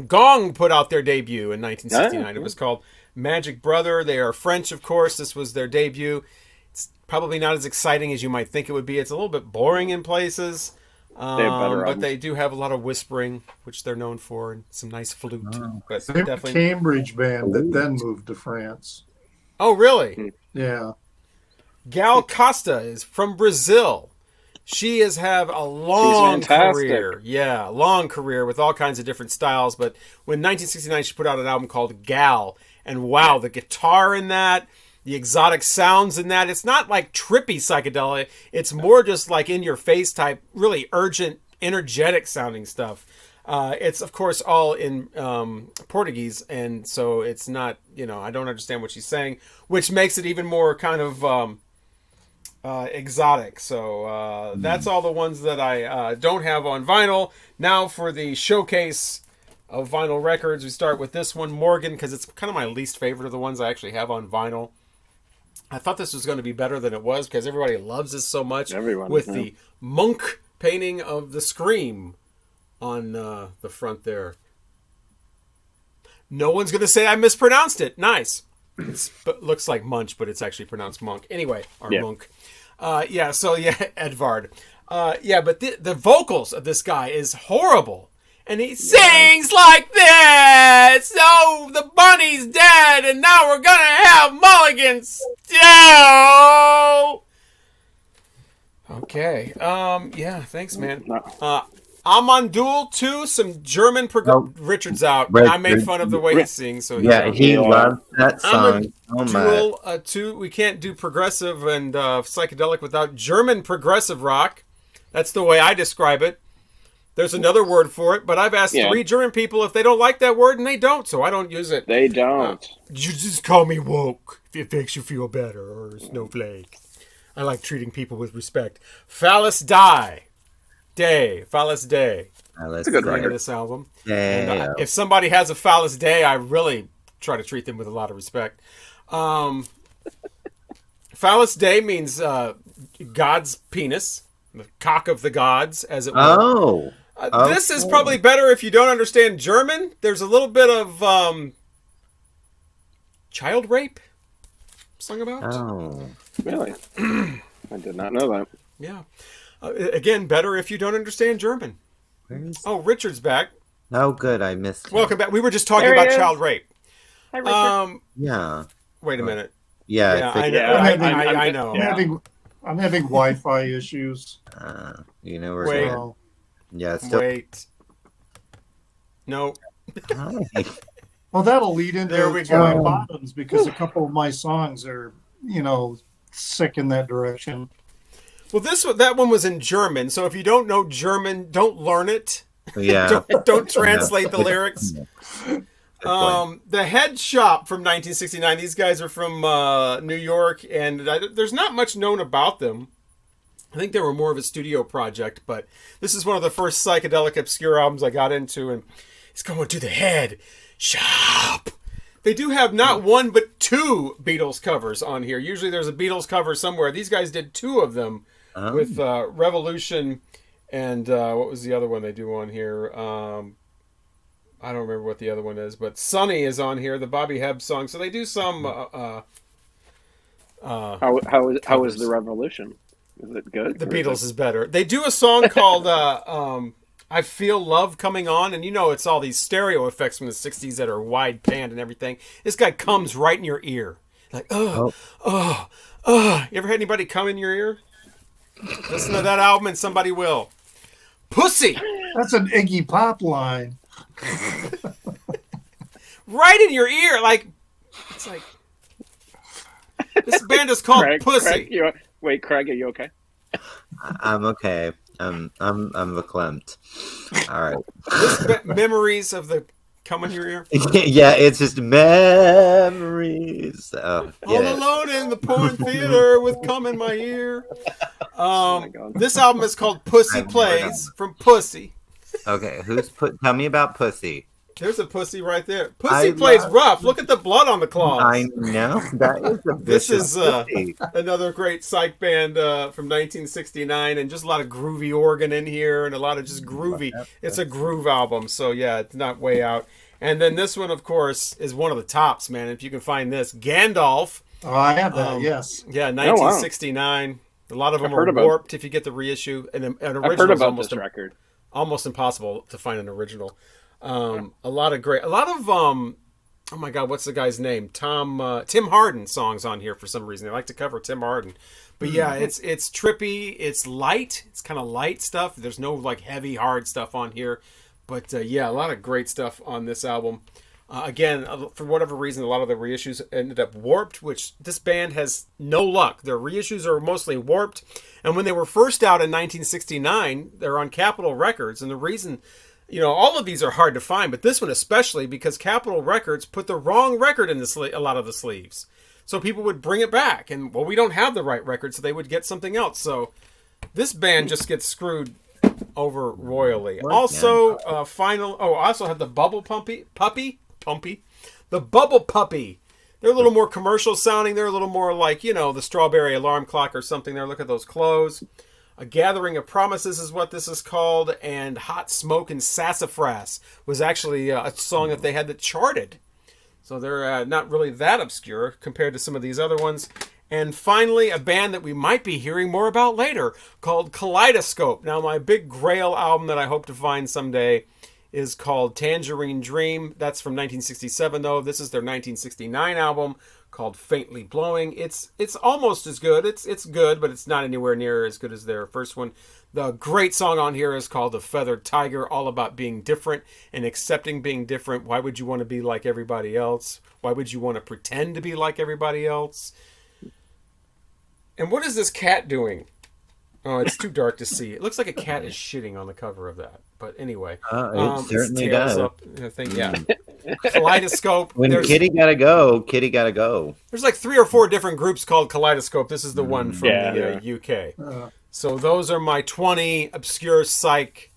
Gong put out their debut in 1969. It was called Magic Brother. They are French, of course. This was their debut. It's probably not as exciting as you might think it would be. It's a little bit boring in places, but they do have a lot of whispering, which they're known for, and some nice flute. But They're definitely a Cambridge band that then moved to France. Oh, really? Yeah. Gal Costa is from Brazil. She has had a long career. Yeah, long career with all kinds of different styles. But when 1969, she put out an album called Gal. And wow, the guitar in that, the exotic sounds in that. It's not like trippy psychedelia. It's more just like in-your-face type, really urgent, energetic sounding stuff. It's, of course, all in Portuguese, and so it's not, I don't understand what she's saying, which makes it even more kind of exotic. So that's all the ones that I don't have on vinyl. Now for the showcase of vinyl records, we start with this one, Morgan, because it's kind of my least favorite of the ones I actually have on vinyl. I thought this was going to be better than it was because everybody loves this so much. The monk painting of the Scream on the front there. No one's going to say I mispronounced it. Nice. It looks like Munch, but it's actually pronounced Monk. Anyway, or Monk. Edvard. But the vocals of this guy is horrible. And he sings like this. So the bunny's dead, and now we're going to have mulligans. Okay. Thanks, man. Amandul too, some German Richard's out. I made fun of the way he sings, so yeah, he loves that song so much. Amandul too. We can't do progressive and psychedelic without German progressive rock. That's the way I describe it. There's another word for it, but I've asked 3 German people if they don't like that word, and they don't, so I don't use it. They don't. You just call me woke if it makes you feel better, or snowflake. I like treating people with respect. Phallus Day. Phallus Day. That's a good record. This album. And, if somebody has a Phallus Day, I really try to treat them with a lot of respect. Phallus Day means God's penis, the cock of the gods, as it were. This is probably better if you don't understand German. There's a little bit of child rape sung about. Oh, really? I did not know that. Yeah. Again, better if you don't understand German. Richard's back. Oh, good. I missed him. Welcome back. We were just talking about child rape. Hi, Richard. Yeah. Wait a minute. Yeah. I know. I'm having Wi-Fi issues. You know where? Wait. Yeah. Wait. No. Well, that'll lead into There we my go. bottoms because a couple of my songs are, sick in that direction. Well, that one was in German, so if you don't know German, don't learn it. Yeah. don't translate the lyrics. The Head Shop from 1969. These guys are from New York, and there's not much known about them. I think they were more of a studio project, but this is one of the first psychedelic obscure albums I got into, and it's going to the Head Shop. They do have not one but 2 Beatles covers on here. Usually there's a Beatles cover somewhere. These guys did 2 of them with Revolution and what was the other one they do on here? I don't remember what the other one is, but Sunny is on here, the Bobby Hebb song. So they do some. How is the Revolution? Is it good? The Beatles is better. They do a song called I Feel Love Coming On, and it's all these stereo effects from the 60s that are wide panned and everything. This guy comes right in your ear. Like, You ever had anybody come in your ear? Listen to that album and somebody will. Pussy! That's an Iggy Pop line. Right in your ear. It's like... This band is called Pussy. Craig, are you okay? I'm okay. I'm verklempt. All right. Memories of the come in your ear. Yeah, it's just memories. All alone in the porn theater with cum in my ear. This album is called Pussy Plays from Pussy. Okay, tell me about Pussy. There's a pussy right there. Pussy plays rough. Look at the blood on the claws. I know. That is a This is another great psych band from 1969, and just a lot of groovy organ in here, and a lot of just groovy. It's a groove album, so yeah, it's not way out. And then this one, of course, is one of the tops, man. If you can find this, Gandalf. Oh, I have that. Yes. Yeah, 1969. A lot of them are warped if you get the reissue, and an original. I've heard about this record. Almost impossible to find an original. A lot of oh my God, what's the guy's name? Tim Harden songs on here for some reason. They like to cover Tim Harden, but yeah, it's trippy. It's light. It's kind of light stuff. There's no heavy hard stuff on here, but yeah, a lot of great stuff on this album. Again, for whatever reason, a lot of the reissues ended up warped, which this band has no luck. Their reissues are mostly warped, and when they were first out in 1969, they're on Capitol Records, and the reason. All of these are hard to find, but this one especially because Capitol Records put the wrong record in a lot of the sleeves. So people would bring it back, and, we don't have the right record, so they would get something else. So this band just gets screwed over royally. Also, I also have the Bubble Puppy. The Bubble Puppy. They're a little more commercial sounding. They're a little more like, the Strawberry Alarm Clock or something there. Look at those clothes. A Gathering of Promises is what this is called, and Hot Smoke and Sassafras was actually a song that they had that charted. So they're not really that obscure compared to some of these other ones. And finally, a band that we might be hearing more about later called Kaleidoscope. Now, my big grail album that I hope to find someday is called Tangerine Dream. That's from 1967, though. This is their 1969 album called Faintly Blowing. It's almost as good. It's good, but it's not anywhere near as good as their first one. The great song on here is called The Feathered Tiger, all about being different and accepting being different. Why would you want to be like everybody else? Why would you want to pretend to be like everybody else? And what is this cat doing? Oh, it's too dark to see. It looks like a cat is shitting on the cover of that. But anyway, it certainly its tail's does. up, I think, yeah. Kaleidoscope. When Kitty gotta go, Kitty gotta go. There's like 3 or 4 different groups called Kaleidoscope. This is the one from the UK. So those are my 20 obscure psych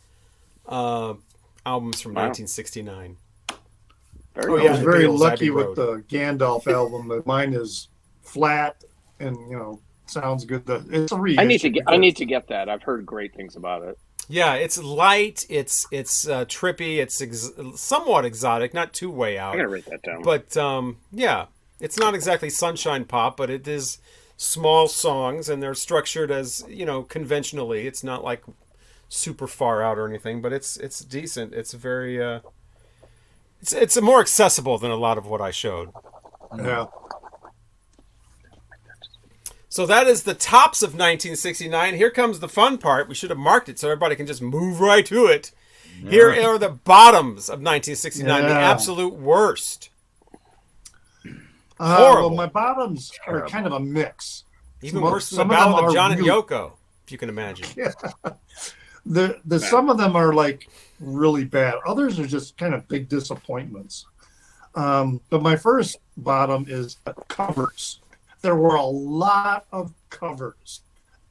albums from 1969. I was very lucky with the Gandalf album. But mine is flat and sounds good. It's a reissue. I need to get that. I've heard great things about it. Yeah, it's light. It's trippy. It's somewhat exotic, not too way out. I'm gonna write that down. But yeah, it's not exactly sunshine pop, but it is small songs, and they're structured as conventionally. It's not like super far out or anything, but it's decent. It's very it's more accessible than a lot of what I showed. Yeah. So that is the tops of 1969. Here comes the fun part. We should have marked it so everybody can just move right to it. Yeah. Here are the bottoms of 1969, the absolute worst. Well, my bottoms are kind of a mix. Even worse than the Ballad of John and Yoko, if you can imagine. Yeah. Some of them are like really bad. Others are just kind of big disappointments. But my first bottom is covers. There were a lot of covers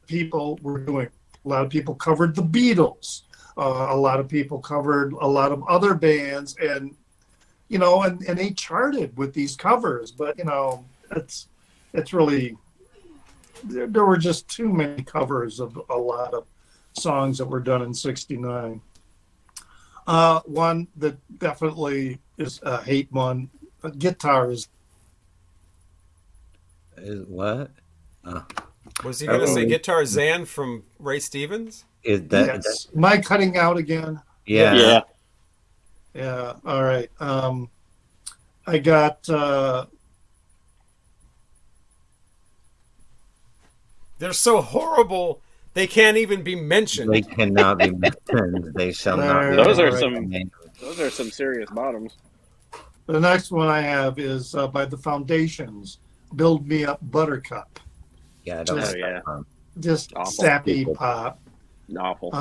people were doing. A lot of people covered the Beatles. A lot of people covered a lot of other bands, and they charted with these covers. But it's really, there were just too many covers of a lot of songs that were done in '69. One that definitely is a hate one. Guitars. Is what? Was he going to say Guitar Zan from Ray Stevens? Is that? Yes. Am I cutting out again? Yeah. Yeah. All right. I got. They're so horrible. They can't even be mentioned. They cannot be mentioned. They shall not. Those are some serious bottoms. The next one I have is by the Foundations. Build Me Up, Buttercup. Yeah, just awful. Sappy pop. Awful.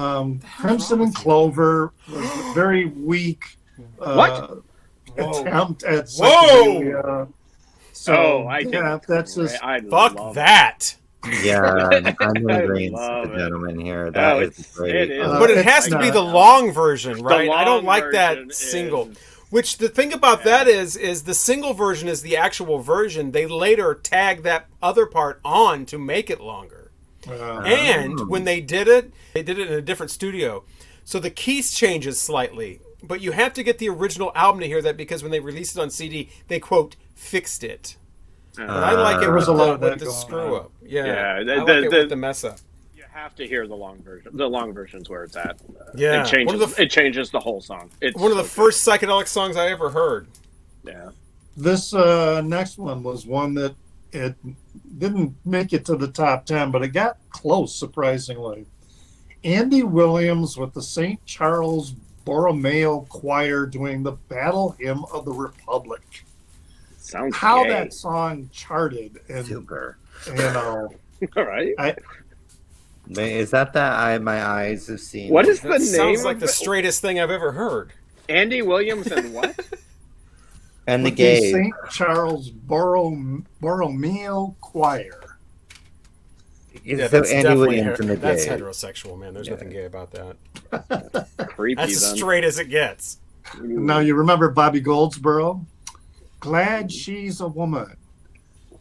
Crimson and Clover was a very weak attempt at psychedelia. That's just fuck that. Yeah, I'm agreeing with the gentleman here. That is great. But it has to be the long version, right? I don't like that single. Which the thing about that is the single version is the actual version. They later tag that other part on to make it longer. And when they did it in a different studio. So the keys changes slightly. But you have to get the original album to hear that, because when they released it on CD, they, quote, fixed it. But I like it with the screw up. Yeah, I like it with the mess up. You have to hear the long version. The long version's where it's at. Yeah. It changes the whole song. It's one of the first psychedelic songs I ever heard. Yeah. This next one was one that it didn't make it to the top 10, but it got close, surprisingly. Andy Williams with the St. Charles Borromeo Choir doing the Battle Hymn of the Republic. Sounds how gay. That song charted. And, super. All right. Is that my eyes have seen? What is the name? Sounds like the straightest thing I've ever heard. Andy Williams and what? And the gay St. Charles Borromeo Choir. Yeah, so Andy Williams and the gay. That's heterosexual, man. There's nothing gay about that. Creepy. That's as straight as it gets. Now you remember Bobby Goldsboro? Glad She's a Woman.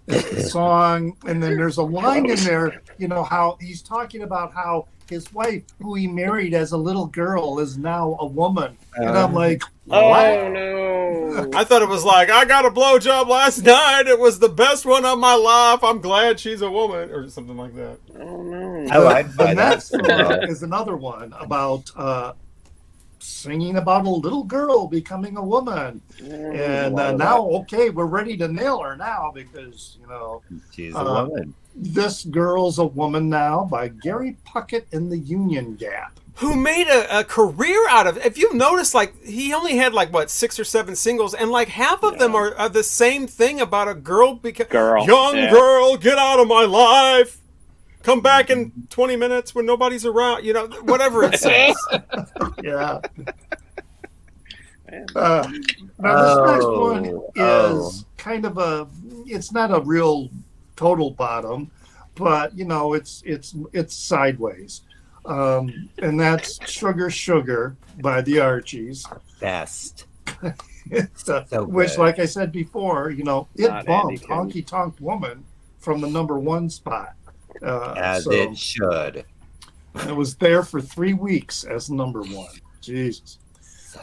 It's the song, and then there's a line in there, how he's talking about how his wife, who he married as a little girl, is now a woman. And I'm like, what? Oh, no. I thought it was like, I got a blowjob last night. It was the best one of my life. I'm glad she's a woman, or something like that. Oh, no. I like the next one is another one about singing about a little girl becoming a woman. And now, okay, we're ready to nail her now because, She's a woman. This Girl's a Woman Now by Gary Puckett and the Union Gap. Who made a career out of it. If you've noticed, like, he only had, like, what, 6 or 7 singles, and, like, half of them are the same thing about a girl. Young girl, get out of my life. Come back in 20 minutes when nobody's around. Whatever it says. Yeah. Now, this next one is kind of it's not a real total bottom, but, it's sideways. And that's Sugar Sugar by the Archies. Best. Which, like I said before, it bumped Honky Tonk Woman from the #1 spot. As it should. It was there for 3 weeks as #1. Jesus.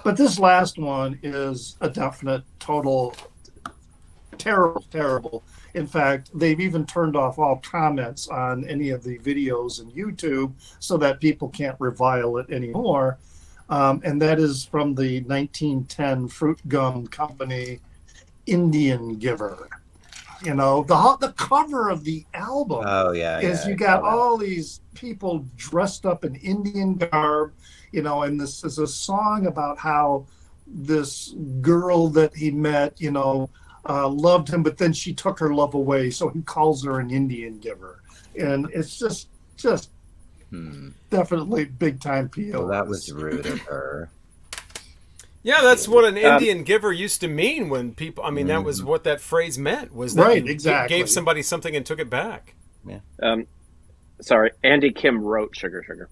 But this last one is a definite, total, terrible. In fact, they've even turned off all comments on any of the videos in YouTube so that people can't revile it anymore. And that is from the 1910 Fruit Gum Company, Indian Giver. The cover of the album is you got all these people dressed up in Indian garb, and this is a song about how this girl that he met, loved him, but then she took her love away, so he calls her an Indian giver. And it's just definitely big time PO. Well, that was rude of her. Yeah, that's what an Indian giver used to mean when people, that was what that phrase meant, was that you gave somebody something and took it back. Yeah. Sorry, Andy Kim wrote Sugar Sugar.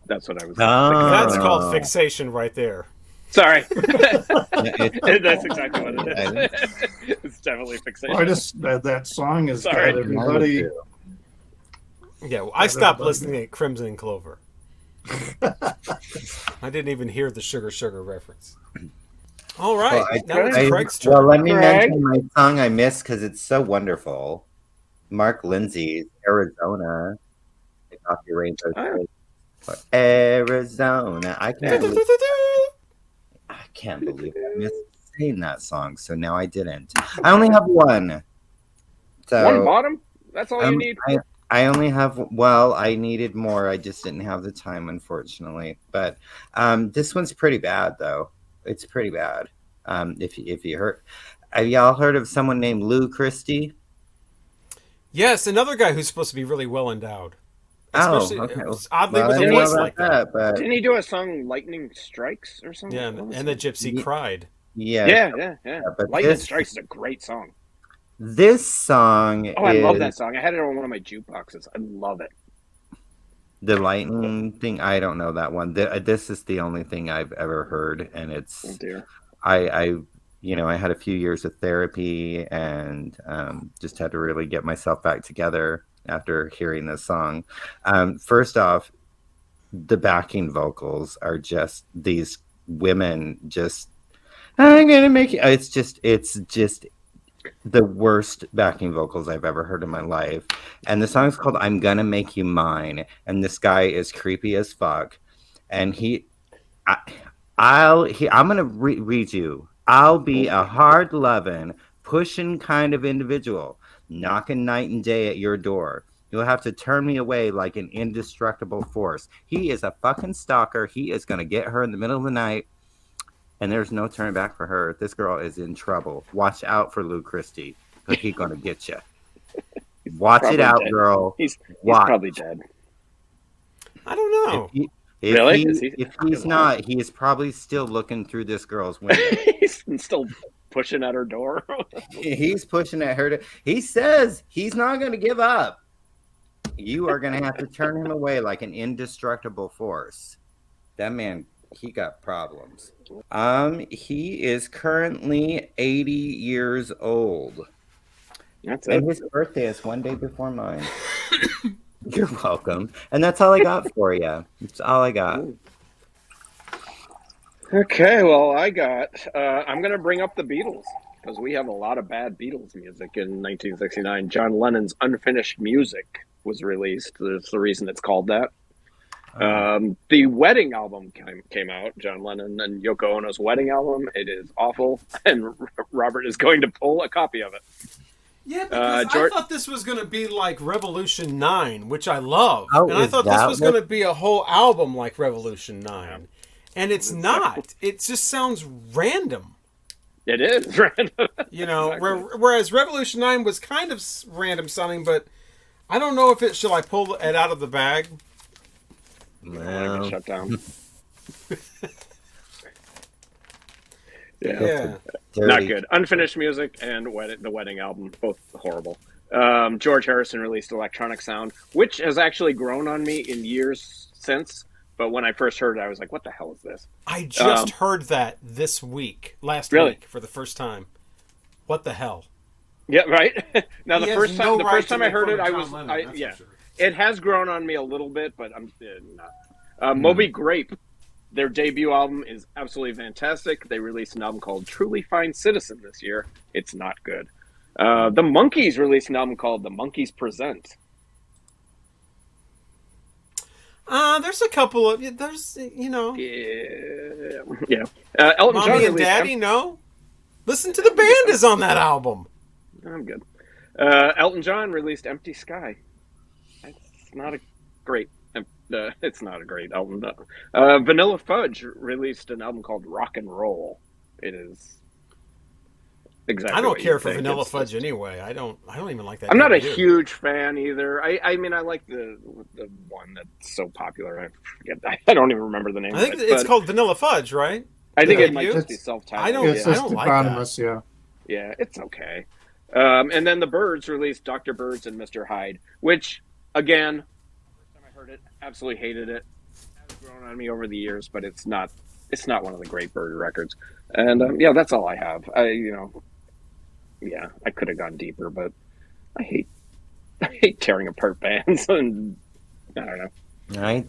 That's what I was That's called fixation right there. Sorry. That's exactly what it is. It's definitely fixation. That song has got everybody. Yeah, well, I stopped listening at Crimson and Clover. I didn't even hear the Sugar Sugar reference. All right, now it's Craig's turn. Well, let me mention my song I missed because it's so wonderful. Mark Lindsay's Arizona. Off your rainbow. Arizona. I can't believe I missed saying that song, so now I didn't. I only have one. So one bottom? That's all you need? I only have, I needed more. I just didn't have the time, unfortunately. But this one's pretty bad, though. It's pretty bad. If you heard, have y'all heard of someone named Lou Christie? Yes, another guy who's supposed to be really well endowed. Okay. Oddly with a voice like that. But... Didn't he do a song "Lightning Strikes" or something? Yeah, and the Gypsy Cried. Yeah. But "Lightning Strikes" is a great song. This song I love that song. I had it on one of my jukeboxes. I love it. The lightning thing, I don't know that one. This is the only thing I've ever heard, and it's. Oh dear. I had a few years of therapy and just had to really get myself back together after hearing this song. First off, the backing vocals are just these women just. I'm gonna make it. It's just the worst backing vocals I've ever heard in my life. And the song's called I'm Gonna Make You Mine. And this guy is creepy as fuck. And I'm going to read you. I'll be a hard loving, pushing kind of individual, knocking night and day at your door. You'll have to turn me away like an indestructible force. He is a fucking stalker. He is going to get her in the middle of the night. And there's no turning back for her. This girl is in trouble. Watch out for Lou Christie, because he's going to get you. Watch it out, dead. Girl. He's probably dead. I don't know. If he's not, he is probably still looking through this girl's window. He's still pushing at her door. He's pushing at her. He says he's not going to give up. You are going to have to turn him away like an indestructible force. That man... He got problems. He is currently 80 years old. And his birthday is one day before mine. You're welcome. And that's all I got for you. That's all I got. Okay, well, I'm going to bring up the Beatles, because we have a lot of bad Beatles music in 1969. John Lennon's Unfinished Music was released. That's the reason it's called that. The wedding album came out, John Lennon and Yoko Ono's wedding album. It is awful, and Robert is going to pull a copy of it. Yeah, because I thought this was going to be like Revolution 9, which I love. Oh, and I thought this was what- going to be a whole album like Revolution 9. And it's not. It just sounds random. It is random. You know, Exactly. whereas Revolution 9 was kind of random sounding, but I don't know if shall I pull it out of the bag? Well, Shut down. Yeah. dirty. Not good. Unfinished Music and the wedding album, both horrible. George Harrison released Electronic Sound, which has actually grown on me in years since. But when I first heard it, I was like, what the hell is this? I just heard that last Really? week, for the first time. What the hell? Yeah, right. Now He the has first no time right to I make heard fun it, of I John was, Lennon, that's yeah. for sure. It has grown on me a little bit, but I'm not. Moby Grape, their debut album is absolutely fantastic. They released an album called Truly Fine Citizen this year. It's not good. The Monkees released an album called The Monkees Present. There's a couple of Yeah. Mommy Elton John and released Daddy. No, listen to the band is on that album. I'm good. Elton John released Empty Sky. It's not a great. It's not a great album. No. Vanilla Fudge released an album called Rock and Roll. It is exactly. I don't what care you'd for think. Vanilla It's Fudge just- anyway. I don't even like that. I'm not a dude. huge fan either. I mean, I like the one that's so popular. I forget. I don't even remember the name. I think of it, it's but called Vanilla Fudge, right? I think Did it I might do? just be self-titled. I don't- It's I just don't like eponymous, yeah. Yeah, it's okay. And then the Byrds released Dr. Birds and Mr. Hyde, which, again, first time I heard it, absolutely hated it. It's grown on me over the years, but it's not one of the great Bird records. And yeah, that's all I have. I could have gone deeper, but I hate tearing apart bands, and I don't know.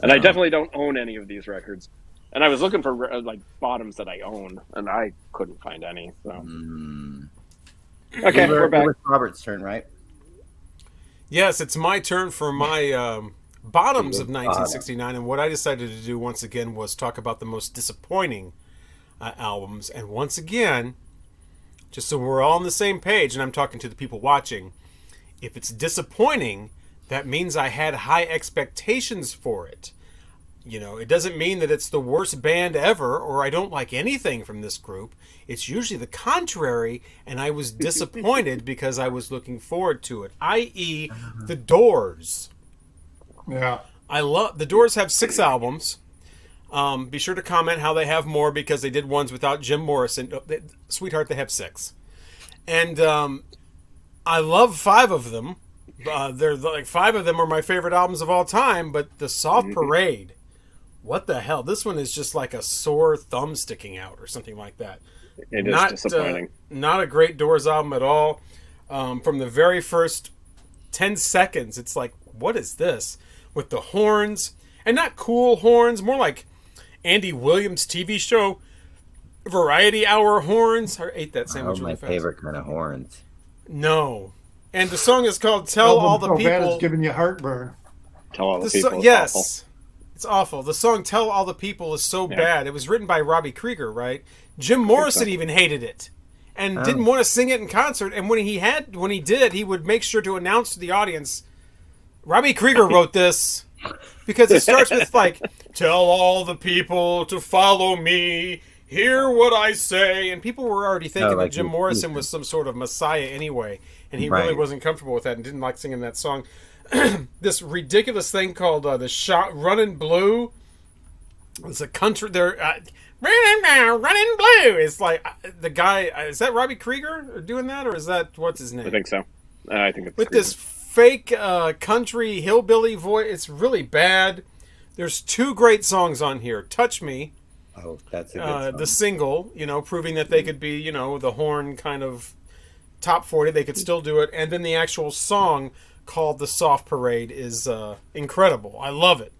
And I definitely don't own any of these records. And I was looking for like bottoms that I own, and I couldn't find any. So okay, we're back. It was Robert's turn, right? Yes, it's my turn for my bottoms of 1969, and what I decided to do once again was talk about the most disappointing albums. And once again, just so we're all on the same page, and I'm talking to the people watching, if it's disappointing, that means I had high expectations for it. You know, it doesn't mean that it's the worst band ever or I don't like anything from this group. It's usually the contrary, and I was disappointed because I was looking forward to it, i.e. The Doors. Yeah. I love the Doors have 6 albums. Be sure to comment how they have more because they did ones without Jim Morrison. Sweetheart, they have 6. And I love 5 of them. They're like 5 of them are my favorite albums of all time, but the Soft Parade, what the hell? This one is just like a sore thumb sticking out or something like that. It is disappointing. Not a great Doors album at all. From the very first 10 seconds, it's like, what is this? With the horns, and not cool horns, more like Andy Williams' TV show Variety Hour horns. I ate that sandwich my really fast. favorite kind of horns. No. And the song is called Tell All the so bad People. it's giving you heartburn. Tell all the The people. so- it's yes. awful. It's awful. The song Tell All the People is so Yeah. bad. It was written by Robbie Krieger, right? Jim Morrison even hated it and didn't want to sing it in concert. And when he did, he would make sure to announce to the audience, Robbie Krieger wrote this because it starts with like, tell all the people to follow me, hear what I say. And people were already thinking like that Jim you- Morrison was some sort of messiah anyway. And he really Right. wasn't comfortable with that and didn't like singing that song. This ridiculous thing called the shot Running Blue. It's a country. They're running blue. It's like the guy. Is that Robbie Krieger doing that, or is that what's his name? I think so. I think it's With this fake country hillbilly voice. It's really bad. There's 2 great songs on here. Touch Me, Oh, that's a good song. the single, proving that they could be, the horn kind of top 40. They could still do it. And then the actual song called The Soft Parade is incredible. I love it.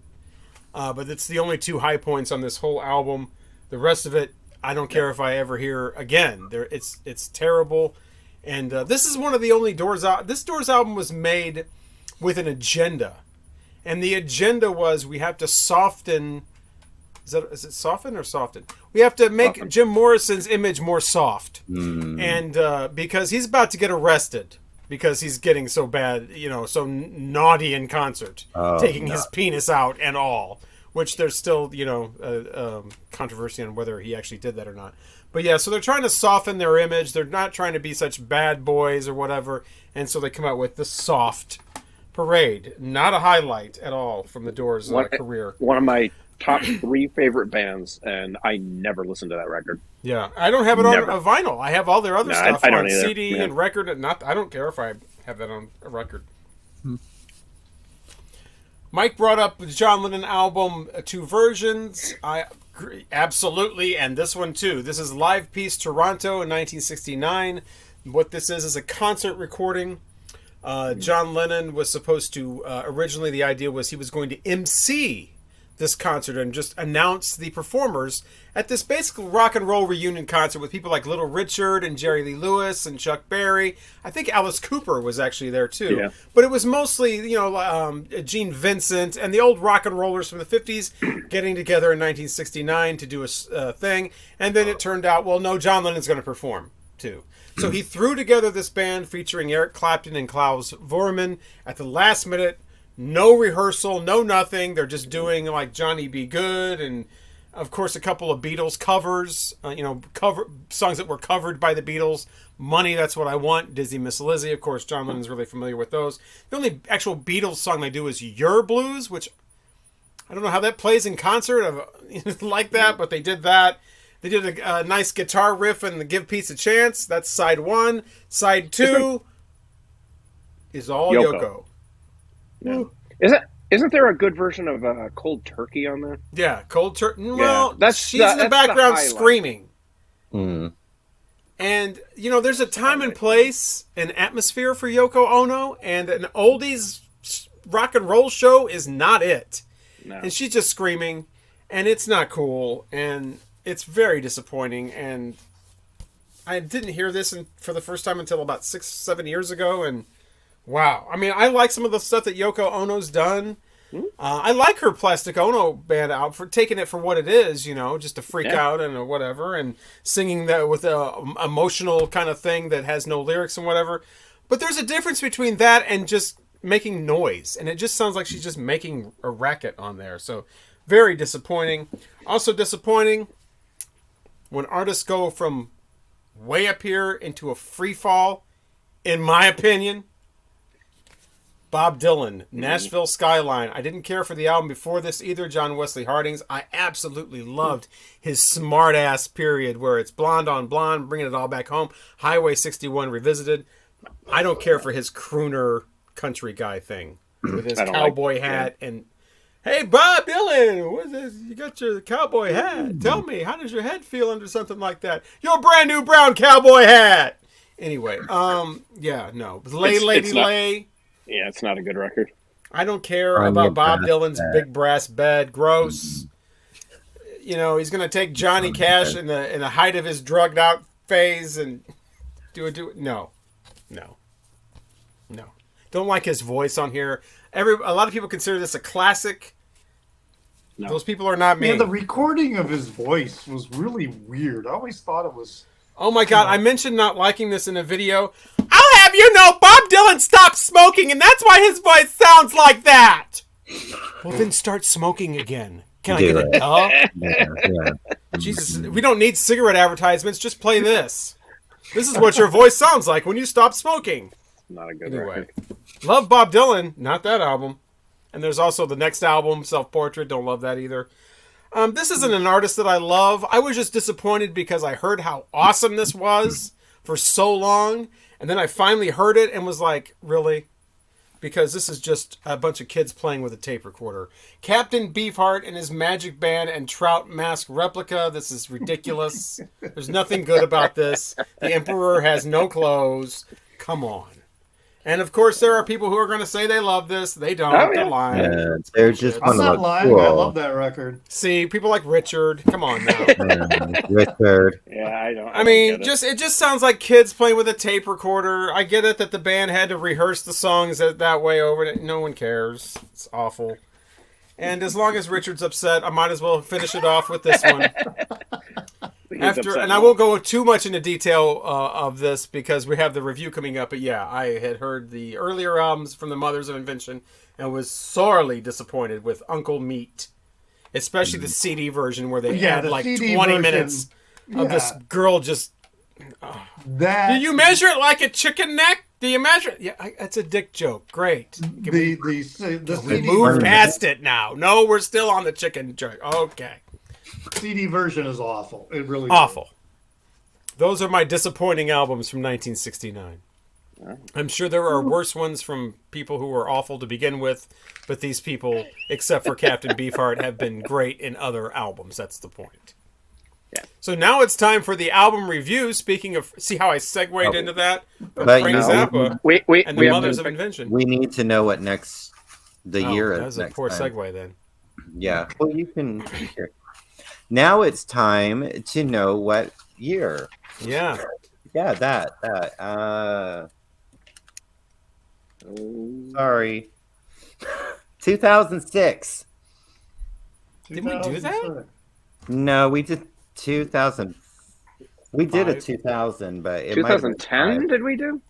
But it's the only 2 high points on this whole album. The rest of it, I don't care if I ever hear again. It's terrible. And this is one of the only Doors. This Doors album was made with an agenda. And the agenda was we have to soften. Is it soften or soften? We have to make Jim Morrison's image more soft, and because he's about to get arrested because he's getting so bad, so naughty in concert, taking his penis out and all. Which there's still, controversy on whether he actually did that or not. But yeah, so they're trying to soften their image. They're not trying to be such bad boys or whatever. And so they come out with the Soft Parade. Not a highlight at all from the Doors' career. One of my top 3 favorite bands, and I never listened to that record. Yeah, I don't have it on a vinyl. I have all their other stuff on either. CD and record. I don't care if I have that on a record. Mike brought up the John Lennon album, 2 versions. I agree, absolutely, and this one too. This is Live Peace Toronto in 1969. What this is a concert recording. John Lennon was supposed to, originally the idea was he was going to MC this concert and just announce the performers at this basically rock and roll reunion concert with people like Little Richard and Jerry Lee Lewis and Chuck Berry. I think Alice Cooper was actually there too. Yeah. But it was mostly, Gene Vincent and the old rock and rollers from the 50s getting together in 1969 to do a thing. And then it turned out, well, no, John Lennon's going to perform too. So he threw together this band featuring Eric Clapton and Klaus Vormann at the last minute. No rehearsal, no nothing. They're just doing like Johnny Be Good and, of course, a couple of Beatles covers, cover songs that were covered by the Beatles. Money, That's What I Want, Dizzy Miss Lizzie. Of course, John Lennon's really familiar with those. The only actual Beatles song they do is Your Blues, which I don't know how that plays in concert like that, but they did that. They did a nice guitar riff in the Give Peace a Chance. That's side 1. Side 2 is all Yoko. Yeah. Isn't there a good version of Cold Turkey on there? Yeah, Cold Turkey. Well, she's in the background screaming. And, there's a time and place, an atmosphere for Yoko Ono, and an oldies rock and roll show is not it. No. And she's just screaming, and it's not cool, and it's very disappointing, and I didn't hear this for the first time until about 6-7 years ago, and wow. I mean, I like some of the stuff that Yoko Ono's done. I like her Plastic Ono band out for taking it for what it is, just to freak out and whatever, and singing that with a emotional kind of thing that has no lyrics and whatever. But there's a difference between that and just making noise, and it just sounds like she's just making a racket on there. So very disappointing. Also disappointing when artists go from way up here into a free fall, in my opinion. Bob Dylan, Nashville Skyline. I didn't care for the album before this either, John Wesley Harding's. I absolutely loved his smart-ass period where it's blonde on blonde, bringing it all back home. Highway 61 revisited. I don't care for his crooner country guy thing with his cowboy hat and, hey, Bob Dylan, what's this? You got your cowboy hat. Tell me, how does your head feel under something like that? Your brand new brown cowboy hat. Anyway, no. Lay. Yeah, it's not a good record. I don't care about Bob Dylan's big brass bed. Gross. He's going to take Johnny Cash in the height of his drugged out phase and do it. No. Don't like his voice on here. A lot of people consider this a classic. No. Those people are not me. Yeah, the recording of his voice was really weird. I always thought it was. Oh my God, I mentioned not liking this in a video. I'll have you know Bob Dylan stopped smoking and that's why his voice sounds like that. Well, then start smoking again. Can I get a duh? Yeah. Jesus, we don't need cigarette advertisements. Just play this. This is what your voice sounds like when you stop smoking. Not a good record. Love Bob Dylan, not that album. And there's also the next album, Self Portrait. Don't love that either. This isn't an artist that I love. I was just disappointed because I heard how awesome this was for so long. And then I finally heard it and was like, really? Because this is just a bunch of kids playing with a tape recorder. Captain Beefheart and his magic band and Trout Mask replica. This is ridiculous. There's nothing good about this. The Emperor has no clothes. Come on. And of course, there are people who are going to say they love this. They don't. Oh, They're yeah. lying. Yeah, It's they're bullshit. just I'm want to not look lying. cool. I love that record. See, people like Richard. Come on now. Richard. Yeah, I don't. I mean, don't get it just sounds like kids playing with a tape recorder. I get it that the band had to rehearse the songs that way over it. No one cares. It's awful. And as long as Richard's upset, I might as well finish it off with this one. He's After, upset and I now. won't go too much into detail of this because we have the review coming up. But yeah, I had heard the earlier albums from the Mothers of Invention and was sorely disappointed with Uncle Meat, especially the CD version where they Yeah, had the like CD 20 version, minutes of this yeah. girl just. That Do you measure it like a chicken neck? Do you measure it? Yeah, it's a dick joke. Great. the We CD move version, past it now. No, we're still on the chicken joke. Okay. CD version is awful. It really is. Awful. Those are my disappointing albums from 1969. I'm sure there are worse ones from people who were awful to begin with, but these people, except for Captain Beefheart, have been great in other albums. That's the point. Yeah. So now it's time for the album review. Speaking of, see how I segued into that? From But Frank you- Zappa We and we the have Mothers to- of Invention. We need to know what the year That is was a next poor time. segue then. Yeah. Well, you can. Here. Now it's time to know what year. Yeah. Yeah, that. Sorry. 2006. Did we do that? 2006. No, we did 2000. We did a Five. 2000, but it might have been 2010 did we do?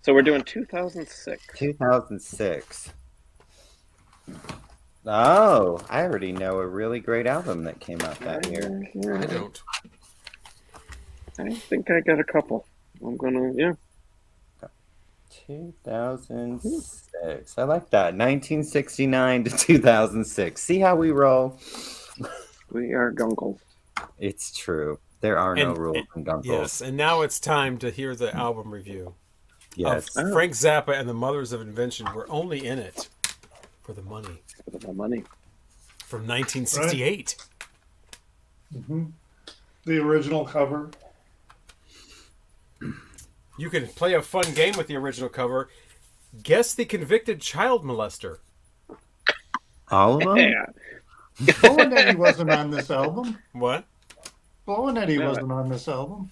So we're doing 2006. 2006. Oh, I already know a really great album that came out that year. I don't. I think I got a couple. I'm gonna 2006. I like that. 1969 to 2006. See how we roll? We are Guncles. It's true. There are no And- rules in Guncles. Yes, and now it's time to hear the album review Yes. of Frank Zappa and the Mothers of Invention. We're only in it for the money. For the money. From 1968. The original cover. You can play a fun game with the original cover. Guess the convicted child molester. All of them? Yeah. Bo and Eddie wasn't on this album. What? Bo and Eddie No, wasn't on this album.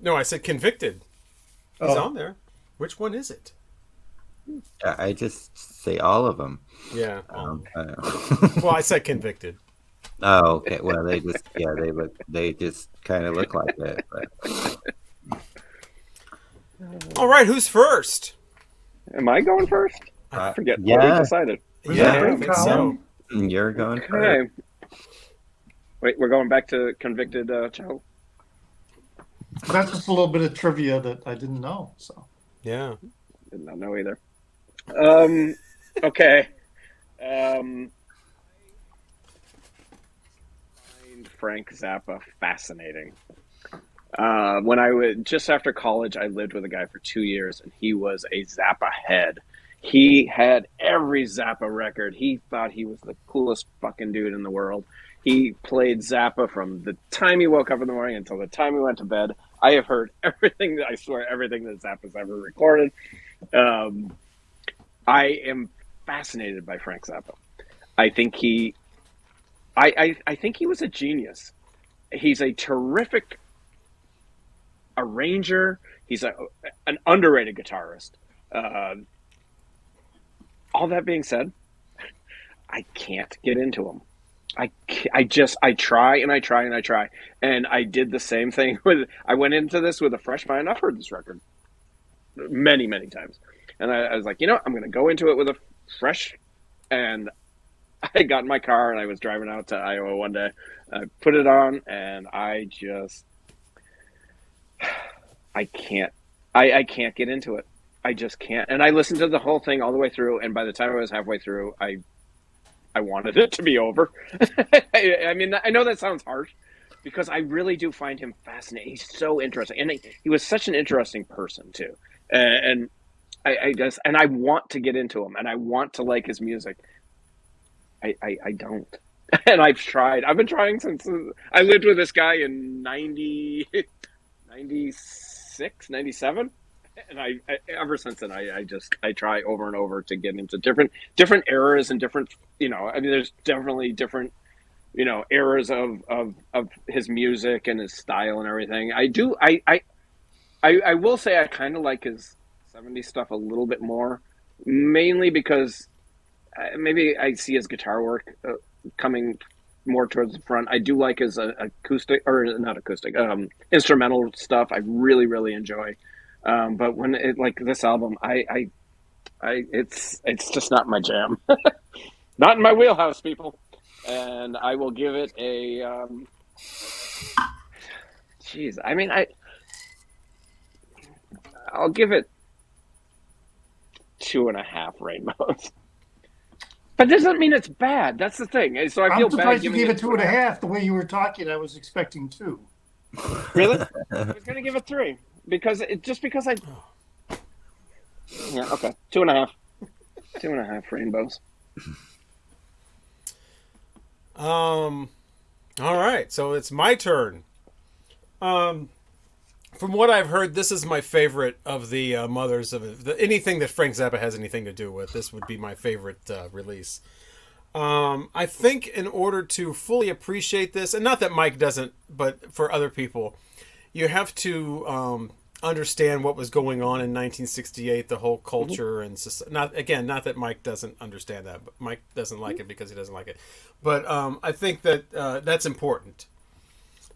No, I said convicted. He's Oh. on there. Which one is it? I just say all of them. Yeah. Oh, Well, I said convicted. okay. Well, they just kind of look like it. But All right, who's first? Am I going first? I forget what yeah. we decided. Yeah, I Frank think so. Colin? You're going first. Okay. Wait, we're going back to convicted child. That's just a little bit of trivia that I didn't know. So Yeah. Did not know either. Okay. Find Frank Zappa fascinating. When I was just after college, I lived with a guy for 2 years, and he was a Zappa head. He had every Zappa record. He thought he was the coolest fucking dude in the world. He played Zappa from the time he woke up in the morning until the time he went to bed. I have heard everything. I swear, everything that Zappa's ever recorded. I am fascinated by Frank Zappa. I think I think he was a genius. He's a terrific arranger. He's an underrated guitarist. All that being said, I can't get into him. I try and I try and I try. And I did the same thing I went into this with a fresh mind. I've heard this record many, many times. And I was like, I'm going to go into it with a fresh, and I got in my car and I was driving out to Iowa one day. I put it on and I can't get into it. I just can't. And I listened to the whole thing all the way through. And by the time I was halfway through, I wanted it to be over. I mean, I know that sounds harsh because I really do find him fascinating. He's so interesting. And he was such an interesting person too. And I want to get into him and I want to like his music. I don't. And I've tried. I've been trying since I lived with this guy in 96, 97. And I ever since then, I try over and over to get into different eras and different, I mean, there's definitely different, eras of his music and his style and everything. I will say I kind of like his 70s stuff a little bit more, mainly because maybe I see his guitar work coming more towards the front. I do like his acoustic, or not acoustic, instrumental stuff. I really, really enjoy. But when it, like this album, it's just not my jam. Not in my wheelhouse, people. And I will give it a, geez, I mean, I'll give it 2.5 rainbows. But doesn't mean it's bad. That's the thing. So I feel I'm surprised bad you gave it 2.5. The way you were talking, I was expecting 2. Really? I was going to give it 3 because I. Yeah. Okay. 2.5. 2.5 rainbows. All right. So it's my turn. From what I've heard, this is my favorite of the mothers of anything that Frank Zappa has anything to do with. This would be my favorite release. I think in order to fully appreciate this, and not that Mike doesn't, but for other people, you have to understand what was going on in 1968, the whole culture, and not that Mike doesn't understand that, but Mike doesn't like it because he doesn't like it. But I think that that's important.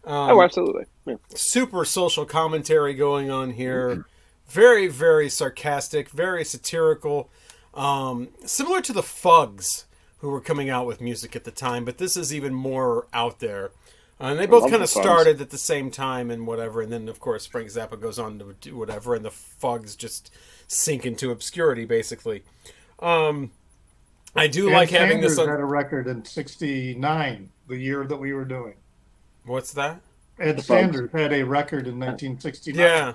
Absolutely. Yeah. Super social commentary going on here. Very, very sarcastic, very satirical. Similar to the Fugs, who were coming out with music at the time, but this is even more out there. And they both kind of started at the same time and whatever, and then, of course, Frank Zappa goes on to do whatever, and the Fugs just sink into obscurity, basically. I do like having this on... had a record in 1969, the year that we were doing. What's that? Ed Sanders had a record in 1969. Yeah.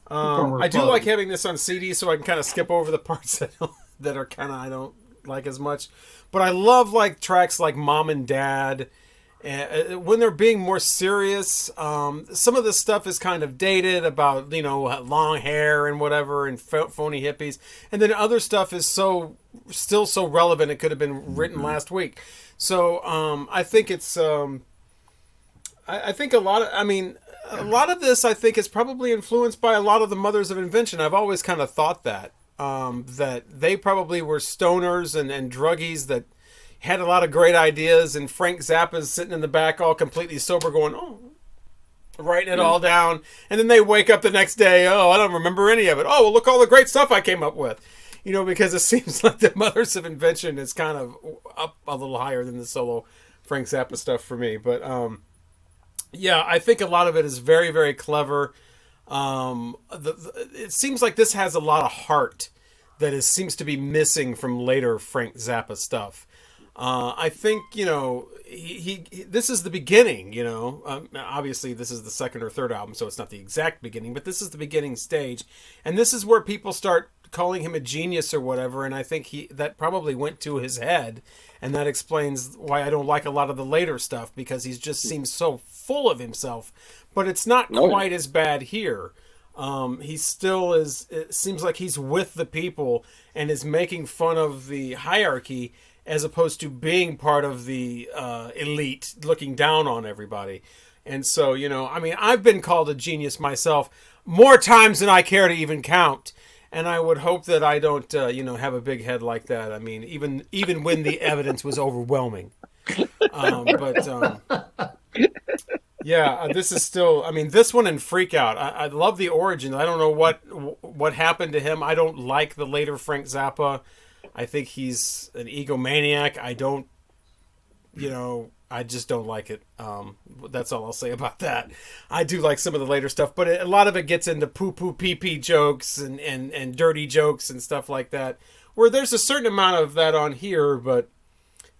I do like having this on CD so I can kind of skip over the parts that are kind of I don't like as much. But I love like tracks like Mom and Dad. When they're being more serious, some of this stuff is kind of dated about, long hair and whatever and phony hippies. And then other stuff is still so relevant it could have been written last week. So I think it's... I think a lot of this I think is probably influenced by a lot of the mothers of invention. I've always kind of thought that they probably were stoners and druggies that had a lot of great ideas, and Frank Zappa's sitting in the back all completely sober going, writing it all down, and then they wake up the next day, I don't remember any of it. Oh, well, look all the great stuff I came up with. Because it seems like the mothers of invention is kind of up a little higher than the solo Frank Zappa stuff for me, but yeah, I think a lot of it is very, very clever. It seems like this has a lot of heart that seems to be missing from later Frank Zappa stuff. I think, this is the beginning, obviously this is the second or third album, so it's not the exact beginning, but this is the beginning stage. And this is where people start calling him a genius or whatever, and I think that probably went to his head, and that explains why I don't like a lot of the later stuff, because he just seems so full of himself. But it's not quite as bad here. He still is, it seems like he's with the people and is making fun of the hierarchy as opposed to being part of the elite looking down on everybody. And so, I've been called a genius myself more times than I care to even count. And I would hope that I don't, have a big head like that. I mean, even when the evidence was overwhelming. Yeah, this is still, this one and Freak Out. I love the origin. I don't know what happened to him. I don't like the later Frank Zappa. I think he's an egomaniac. I just don't like it. That's all I'll say about that. I do like some of the later stuff, but a lot of it gets into poo-poo pee-pee jokes and dirty jokes and stuff like that, where there's a certain amount of that on here, but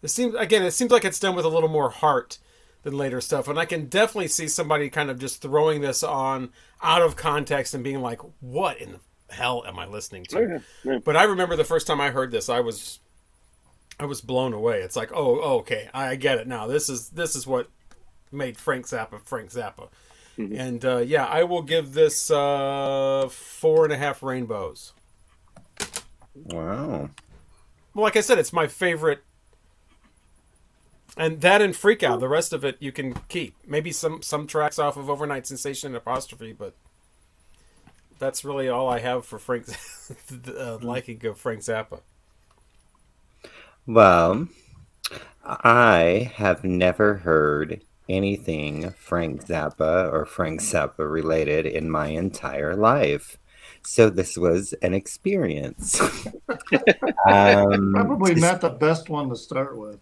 it seems like it's done with a little more heart than later stuff. And I can definitely see somebody kind of just throwing this on out of context and being like, what in the hell am I listening to? Yeah. But I remember the first time I heard this, I was blown away. It's like, okay, I get it now. This is what made Frank Zappa Frank Zappa. And yeah, I will give this 4.5 rainbows. Wow. Well, like I said, it's my favorite. And that and Freak Out. The rest of it you can keep. Maybe some tracks off of Overnight Sensation and Apostrophe, but that's really all I have for Frank liking of Frank Zappa. Well, I have never heard anything Frank Zappa or Frank Zappa related in my entire life. So this was an experience. Probably not the best one to start with.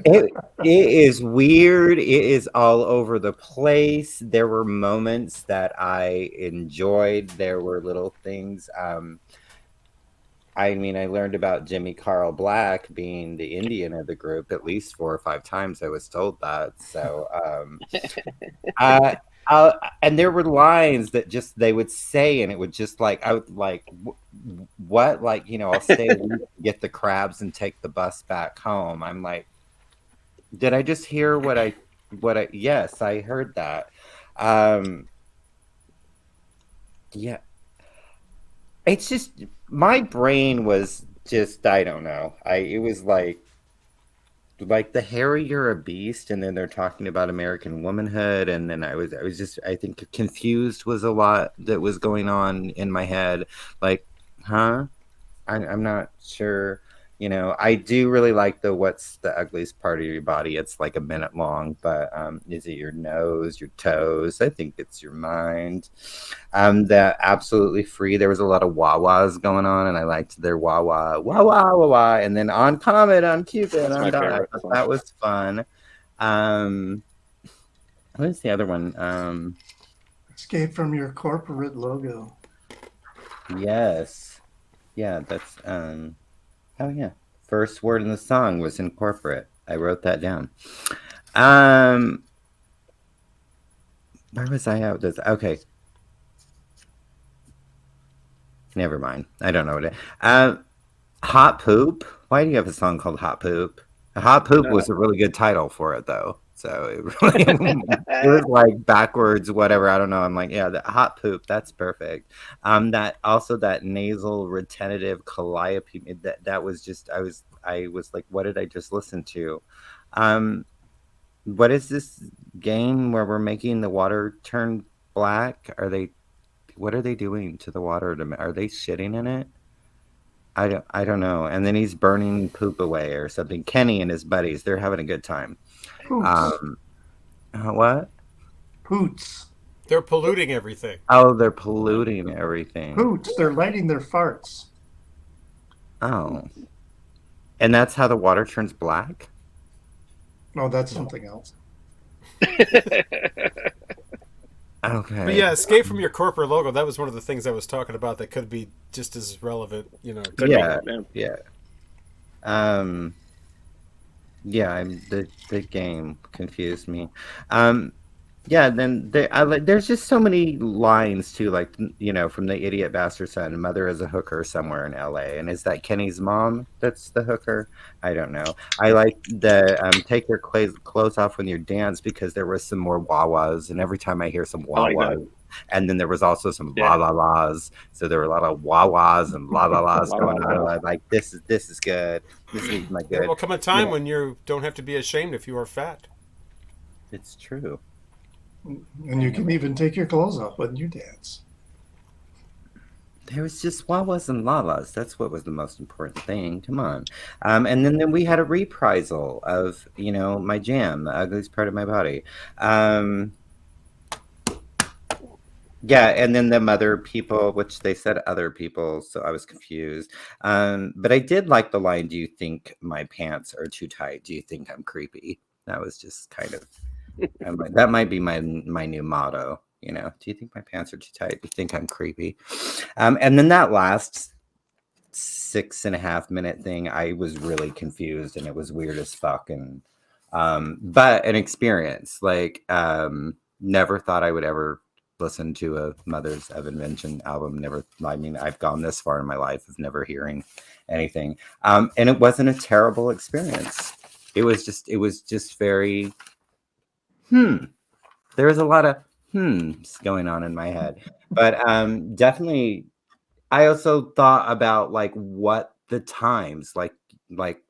It is weird. It is all over the place. There were moments that I enjoyed. There were little things. I mean, I learned about Jimmy Carl Black being the Indian of the group at least 4 or 5 times. I was told that. So, and there were lines that just they would say, and it would just like I would like, what? Like, you know, I'll stay a week, get the crabs, and take the bus back home. I'm like, did I just hear what I? Yes, I heard that. Yeah. It's just my brain was just I don't know. It was like the Harry you're a beast, and then they're talking about American womanhood, and then I was just I think confused was a lot that was going on in my head. Like, huh? I'm not sure. You know, I do really like the what's the ugliest part of your body? It's like a minute long, but is it your nose, your toes? I think it's your mind. That absolutely free. There was a lot of wah-wahs going on, and I liked their wah-wah, wah-wah, wah-wah. And then on Comet, on Cupid, That's on my Dot. favorite I thought song. that was fun. What is the other one? Escape from your corporate logo. Yes. Yeah, that's oh yeah. First word in the song was in corporate. I wrote that down. Where was I at with this? Okay. Never mind. I don't know what it. Hot Poop. Why do you have a song called Hot Poop? Hot Poop was a really good title for it though. So it really it was like backwards, whatever. I don't know. I'm like, yeah, the Hot Poop, that's perfect. That also that nasal retentive calliope, that was just I was like, what did I just listen to? What is this game where we're making the water turn black? What are they doing to the water? Are they shitting in it? I don't know. And then he's burning poop away or something. Kenny and his buddies, they're having a good time. Poots. What? Poots. They're polluting everything. Oh, they're polluting everything. Poots. They're lighting their farts. Oh. And that's how the water turns black? No, that's something else. Okay. But yeah, escape from your corporate logo. That was one of the things I was talking about that could be just as relevant, you know. Yeah. Yeah. Yeah, the game confused me. Yeah, then there's just so many lines too, like, you know, from the Idiot Bastard Son, mother is a hooker somewhere in LA. And is that Kenny's mom that's the hooker? I don't know. I like the take your clothes off when you dance, because there was some more wah-wahs, and every time I hear some wah-wahs, and then there was also some la-la-las, so there were a lot of wah-wahs and la-la-las going on. I'm like, this is good. This is my good. There will come a time when you don't have to be ashamed if you are fat. It's true. And you can even take your clothes off when you dance. There was just wah-wahs and la-las. That's what was the most important thing. Come on. And then we had a reprisal of, you know, my jam, The Ugliest Part of My Body. Yeah, and then them other people, which they said other people, so I was confused. But I did like the line, do you think my pants are too tight? Do you think I'm creepy? That was just kind of... that might be my new motto, you know. Do you think my pants are too tight? Do you think I'm creepy? And then that last 6.5 minute thing, I was really confused, and it was weird as fuck. And but an experience. Like, never thought I would ever listen to a Mothers of Invention album. Never. I mean, I've gone this far in my life of never hearing anything, and it wasn't a terrible experience. It was just very there was a lot of going on in my head. But definitely, I also thought about like what the times, like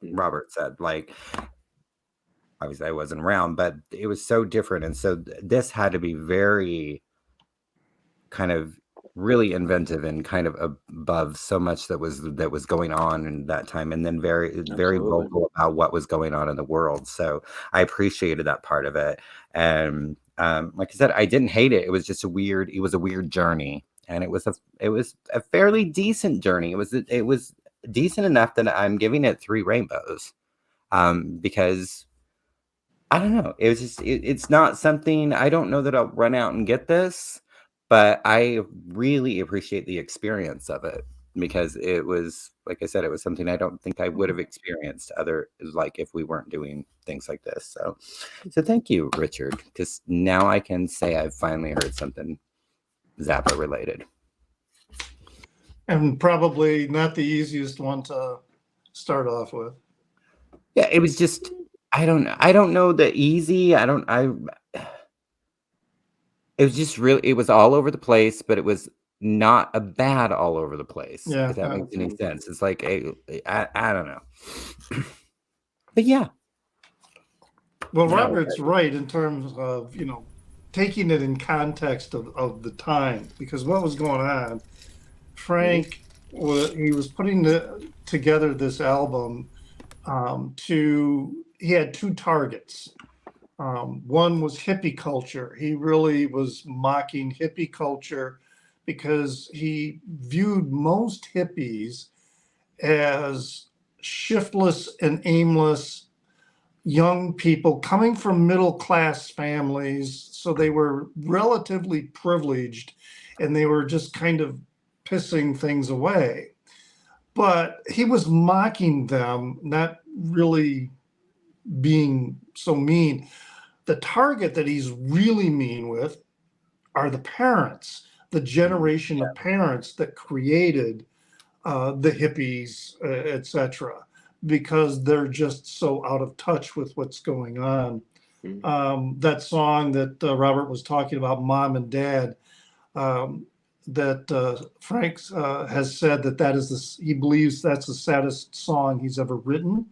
Robert said, like obviously I wasn't around, but it was so different, and so this had to be very kind of really inventive and kind of above so much that was going on in that time, and then very Absolutely. vocal about what was going on in the world. So I appreciated that part of it, and like I said, I didn't hate it. It was just a weird journey, and it was a fairly decent journey. It was decent enough that I'm giving it 3 rainbows, because I don't know. It was just it's not something, I don't know that I'll run out and get this, but I really appreciate the experience of it, because it was, like I said, it was something I don't think I would have experienced like if we weren't doing things like this. So thank you, Richard, because now I can say I've finally heard something Zappa related. And probably not the easiest one to start off with. Yeah, it was just I don't know the easy. It was just really, it was all over the place, but it was not a bad all over the place. Yeah, If that yeah. makes any sense. It's like I don't know. But yeah. Well, Yeah. Robert's right in terms of, taking it in context of the time, because what was going on, Frank, he was putting together this album he had 2 targets. One was hippie culture. He really was mocking hippie culture because he viewed most hippies as shiftless and aimless young people coming from middle class families. So they were relatively privileged and they were just kind of pissing things away. But he was mocking them, not really being so mean. The target that he's really mean with are the parents, the generation of parents that created the hippies, etc., because they're just so out of touch with what's going on. That song that Robert was talking about, Mom and Dad, that Frank has said that is he believes that's the saddest song he's ever written,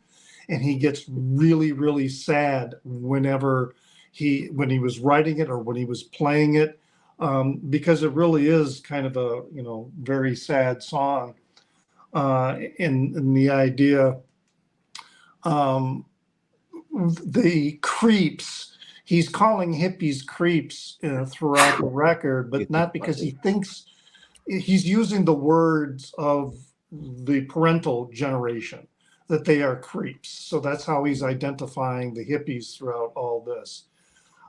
and he gets really, really sad when he was writing it or when he was playing it, because it really is kind of a very sad song. In the idea, the creeps. He's calling hippies creeps throughout the record, but not because he thinks he's using the words of the parental generation that they are creeps. So that's how he's identifying the hippies throughout all this.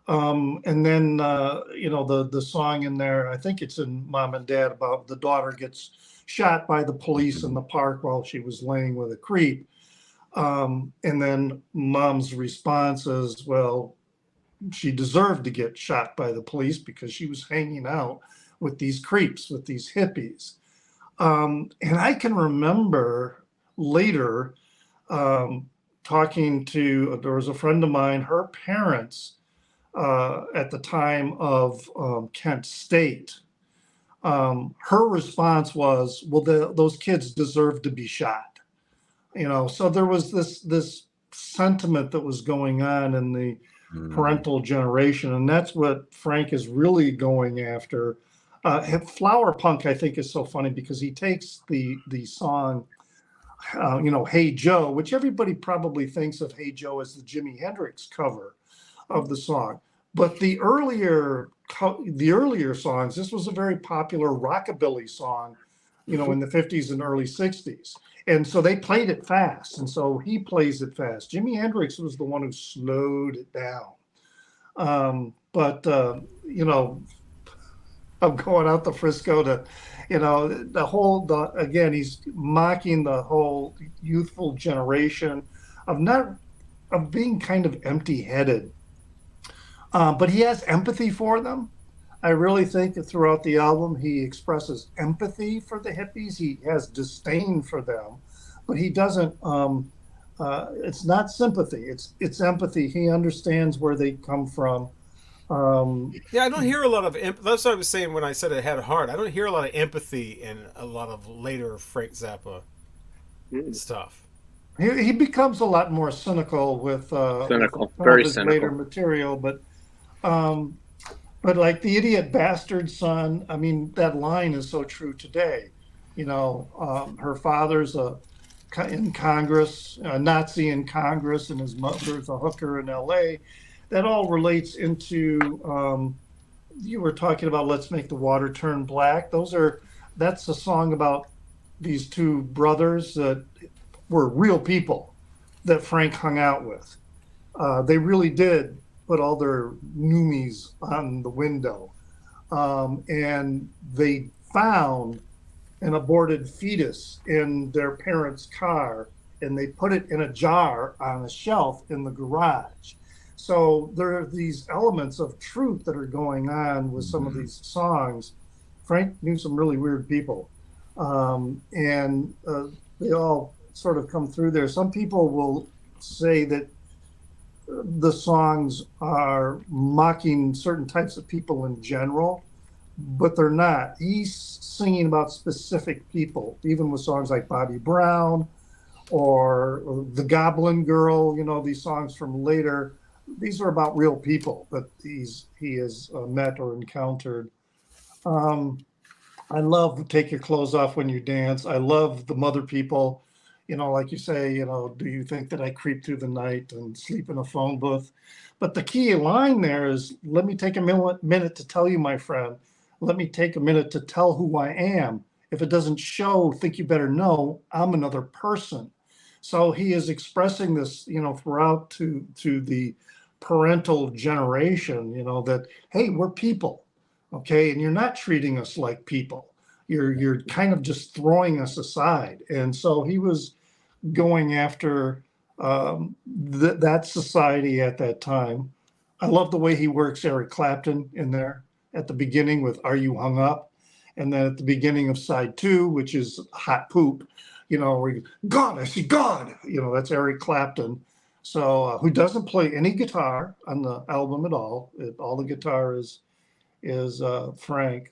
And then, the song in there, I think it's in Mom and Dad, about the daughter gets shot by the police in the park while she was laying with a creep. And then Mom's response is, well, she deserved to get shot by the police because she was hanging out with these creeps, with these hippies. And I can remember later talking to, there was a friend of mine, her parents at the time of Kent State. Her response was, well, those kids deserve to be shot. So there was this sentiment that was going on in the parental generation, and that's what Frank is really going after. Flower Punk, I think, is so funny because he takes the song, Hey Joe, which everybody probably thinks of Hey Joe as the Jimi Hendrix cover of the song. But the earlier songs, this was a very popular rockabilly song, in the 50s and early 60s. And so they played it fast. And so he plays it fast. Jimi Hendrix was the one who slowed it down. I'm going out to Frisco to, again, he's mocking the whole youthful generation of being kind of empty-headed. But he has empathy for them. I really think that throughout the album, he expresses empathy for the hippies. He has disdain for them, but he doesn't. It's not sympathy. It's empathy. He understands where they come from, Yeah, I don't hear a lot of. That's what I was saying when I said it had a heart. I don't hear a lot of empathy in a lot of later Frank Zappa Mm, stuff. He becomes a lot more cynical with cynical, some of very his later cynical. material, um, but like the idiot bastard son, I mean, that line is so true today. Her father's in Congress, a Nazi in Congress, and his mother's a hooker in L.A. That all relates into you were talking about "Let's Make the Water Turn Black." That's a song about these two brothers that were real people that Frank hung out with. They really did put all their noomies on the window. And they found an aborted fetus in their parents' car and they put it in a jar on a shelf in the garage. So there are these elements of truth that are going on with some of these songs. Frank knew some really weird people. And they all sort of come through there. Some people will say that the songs are mocking certain types of people in general, but they're not. He's singing about specific people, even with songs like Bobby Brown or The Goblin Girl, these songs from later. These are about real people that he has met or encountered. Um, I love Take Your Clothes Off When You Dance. I love the Mother People. Like you say, do you think that I creep through the night and sleep in a phone booth? But the key line there is, let me take a minute to tell you, my friend. Let me take a minute to tell who I am. If it doesn't show, think you better know I'm another person. So he is expressing this, throughout to the parental generation, that, hey, we're people. Okay, and you're not treating us like people. You're kind of just throwing us aside. And so he was going after that society at that time. I love the way he works Eric Clapton in there at the beginning with "Are You Hung Up," and then at the beginning of side 2, which is "Hot Poop," where God, I see God. That's Eric Clapton. So who doesn't play any guitar on the album at all? All the guitar is Frank.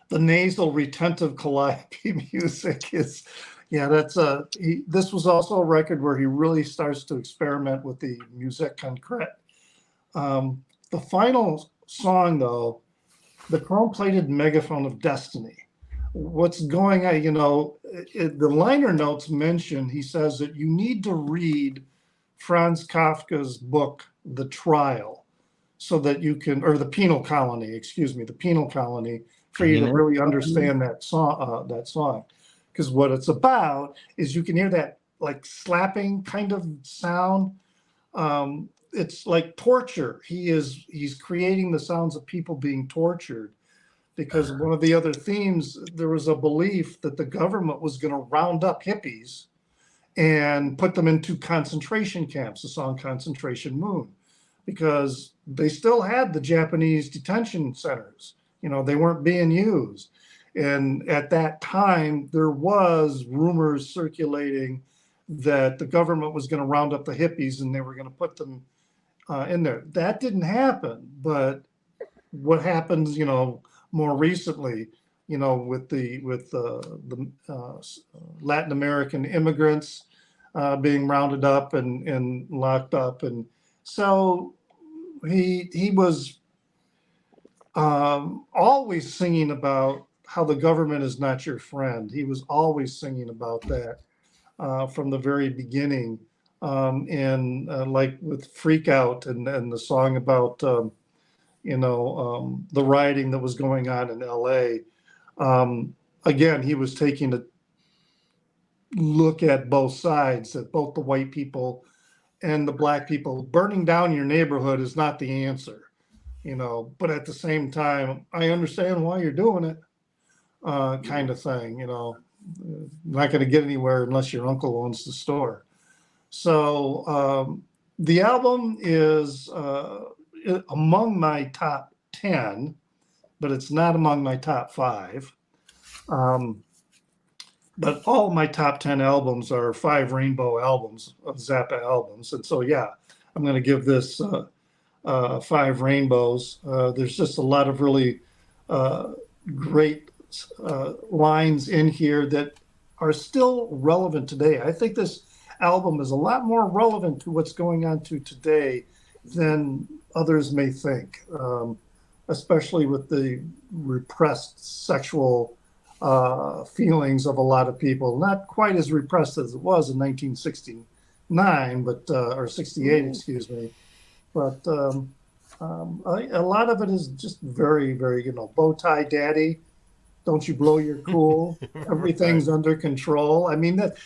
The nasal retentive calliope music is, yeah, this was also a record where he really starts to experiment with the musique concrète. The final song, though, the chrome-plated megaphone of destiny. What's going on, the liner notes mention, he says that you need to read Franz Kafka's book, The Trial, so that you can, or the Penal Colony, the Penal Colony, for you to really understand that song. Because what it's about is you can hear that like slapping kind of sound. It's like torture. He's creating the sounds of people being tortured, because one of the other themes, there was a belief that the government was going to round up hippies and put them into concentration camps, the song Concentration Moon, because they still had the Japanese detention centers. They weren't being used. And at that time, there was rumors circulating that the government was going to round up the hippies and they were going to put them in there. That didn't happen. But what happens, more recently, with the Latin American immigrants being rounded up and locked up, and so he was always singing about how the government is not your friend. He was always singing about that from the very beginning. And like with Freak Out and the song about, the rioting that was going on in LA. Again, he was taking a look at both sides, at both the white people and the black people. Burning down your neighborhood is not the answer. But at the same time, I understand why you're doing it, kind of thing, not going to get anywhere unless your uncle owns the store. So the album is among my top 10, but it's not among my top 5. But all my top 10 albums are 5 Rainbow albums of Zappa albums. And so, yeah, I'm going to give this Five Rainbows. There's just a lot of really great lines in here that are still relevant today. I think this album is a lot more relevant to what's going on to today than others may think, especially with the repressed sexual feelings of a lot of people. Not quite as repressed as it was in 1969, but or 68, excuse me. But a lot of it is just very, very, bow tie daddy. Don't you blow your cool? Everything's under control. I mean, that,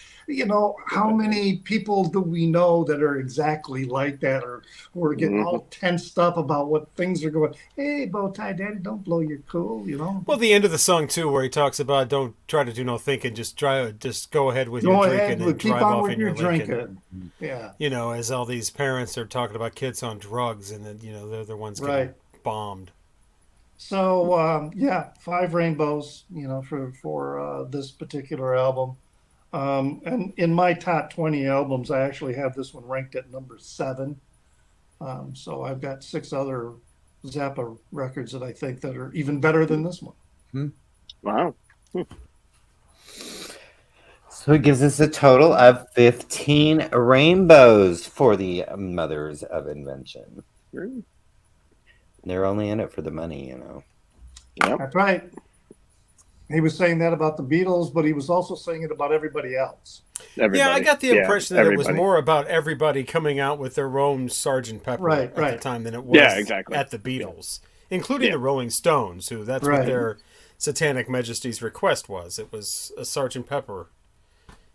how many people do we know that are exactly like that, or who are getting all tensed up about what things are going? Hey, bow tie daddy, don't blow your cool. Well, the end of the song too, where he talks about don't try to do no thinking, just go ahead with your drinking and keep drive on off with in your your Lincoln. drinking. Yeah. As all these parents are talking about kids on drugs, and then they're the ones getting bombed. So Five Rainbows, for this particular album, and in my top 20 albums, I actually have this one ranked at number 7. So I've got 6 other Zappa records that I think that are even better than this one. Wow. So it gives us a total of 15 rainbows for the Mothers of Invention. They're only in it for the money, Yep. That's right. He was saying that about the Beatles, but he was also saying it about everybody else. Yeah, I got the impression that it was more about everybody coming out with their own Sgt. Pepper at the time than it was at the Beatles, including the Rolling Stones, who that's what their Satanic Majesty's request was. It was a Sgt. Pepper,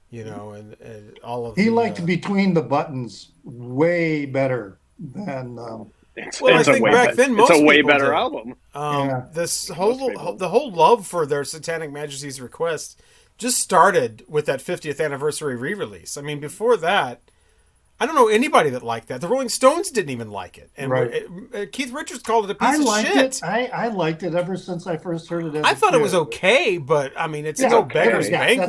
and all of. He liked Between the Buttons way better than. I think back then most it's a way people better did. album. The whole love for their Satanic Majesty's request just started with that 50th anniversary re-release. I mean, before that, I don't know anybody that liked that. The Rolling Stones didn't even like it, and Keith Richards called it a piece of shit. I liked it ever since I first heard it. I thought it was okay, but I mean, it's no Beggar's Banquet,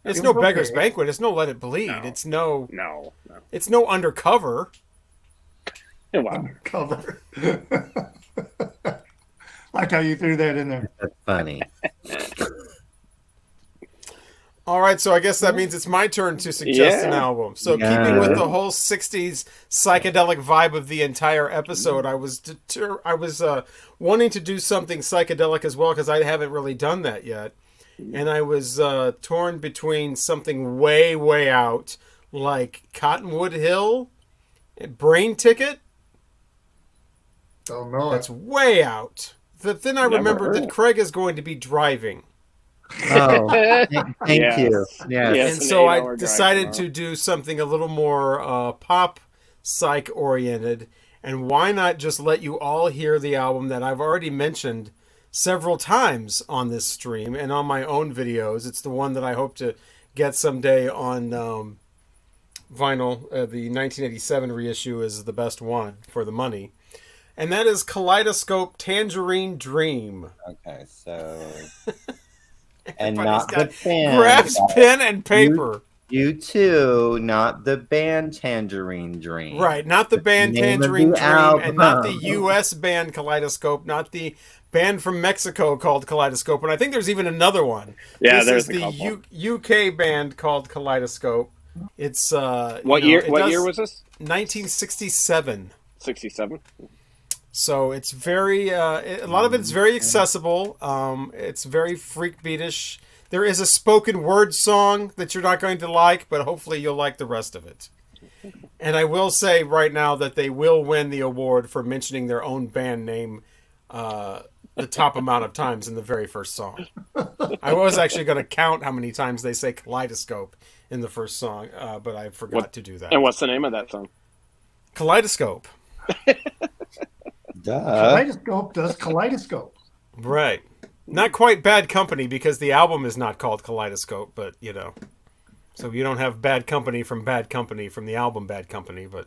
it's no Beggar's Banquet. It's no Let It Bleed. No. It's no No. It's no Undercover. Wow. Cover. Like how you threw that in there. That's funny. All right, so I guess that means it's my turn to suggest an album. So keeping with the whole 60s psychedelic vibe of the entire episode, I was wanting to do something psychedelic as well because I haven't really done that yet. And I was torn between something way, way out, like Cottonwood Hill, Brain Ticket. Oh, no. That's way out. But then I remembered that Craig is going to be driving. Oh, thank you. Yes. And so I decided to do something a little more pop psych oriented. And why not just let you all hear the album that I've already mentioned several times on this stream and on my own videos. It's the one that I hope to get someday on vinyl. The 1987 reissue is the best one for the money. And that is Kaleidoscope Tangerine Dream. Okay, so... and not the band. Grabs pen and paper. You too, not the band Tangerine Dream. Right, not the band Tangerine Dream, and not the U.S. band Kaleidoscope, not the band from Mexico called Kaleidoscope, and I think there's even another one. Yeah, this is the UK band called Kaleidoscope. It's what year? What year was this? 1967. 67. So it's very a lot of it's very accessible. It's very freak beatish. There is a spoken word song that you're not going to like, but hopefully you'll like the rest of it. And I will say right now that they will win the award for mentioning their own band name the top amount of times in the very first song. I was actually going to count how many times they say kaleidoscope in the first song, but I forgot to do that. And what's the name of that song? Kaleidoscope. Kaleidoscope does Kaleidoscope. Right. Not quite Bad Company because the album is not called Kaleidoscope, but so you don't have Bad Company from the album Bad Company, but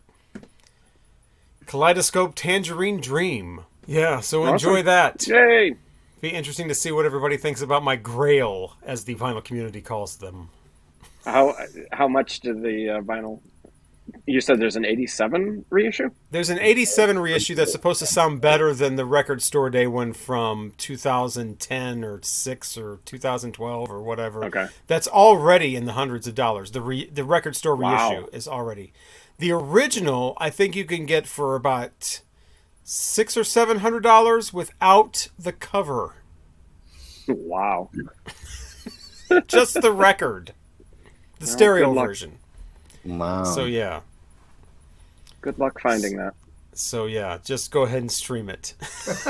Kaleidoscope Tangerine Dream. Yeah, so enjoy that. Yay! Be interesting to see what everybody thinks about my grail, as the vinyl community calls them. How much did the vinyl You said there's an 87 reissue? There's an 87 reissue that's supposed to sound better than the record store day one from 2010 or 6 or 2012 or whatever. Okay. That's already in the hundreds of dollars. The record store Wow. reissue is already. The original, I think you can get for about $600 or $700 without the cover. Wow. Just the record. The Well, stereo good luck. version. Wow. So yeah. Good luck finding that. So yeah, just go ahead and stream it.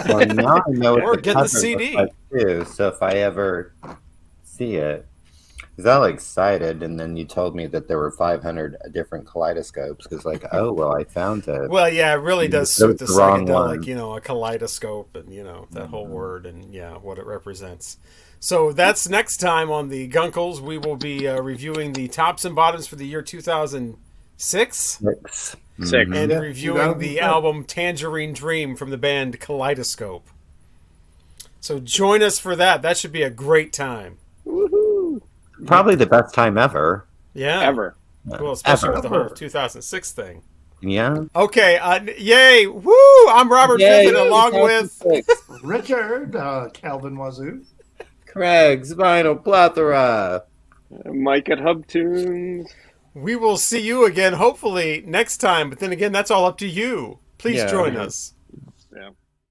Well, now I know what Or the get the cover CD. looks like, too. So if I ever see it, because I was excited, and then you told me that there were 500 different kaleidoscopes. Because oh well, I found it. Well, yeah, it really does That suit was the the wrong psychedelic, one. a kaleidoscope and, that whole word and, what it represents. So that's next time on the Guncles. We will be reviewing the tops and bottoms for the year 2006 Six. Sick. and Yeah, reviewing the 2006. album Tangerine Dream from the band Kaleidoscope. So join us for that. That should be a great time. Woohoo! Probably the best time ever. Yeah. Ever. Well, especially Ever. with the whole 2006 thing. Yeah. Okay. Yay. Woo. I'm Robert Yay, Fiffin along with... 2006. Richard, Calvin Wazoo. Craig's Vinyl Plethora. Mike at Hub Tunes. We will see you again, hopefully, next time. But then again, that's all up to you. Please Yeah. join us.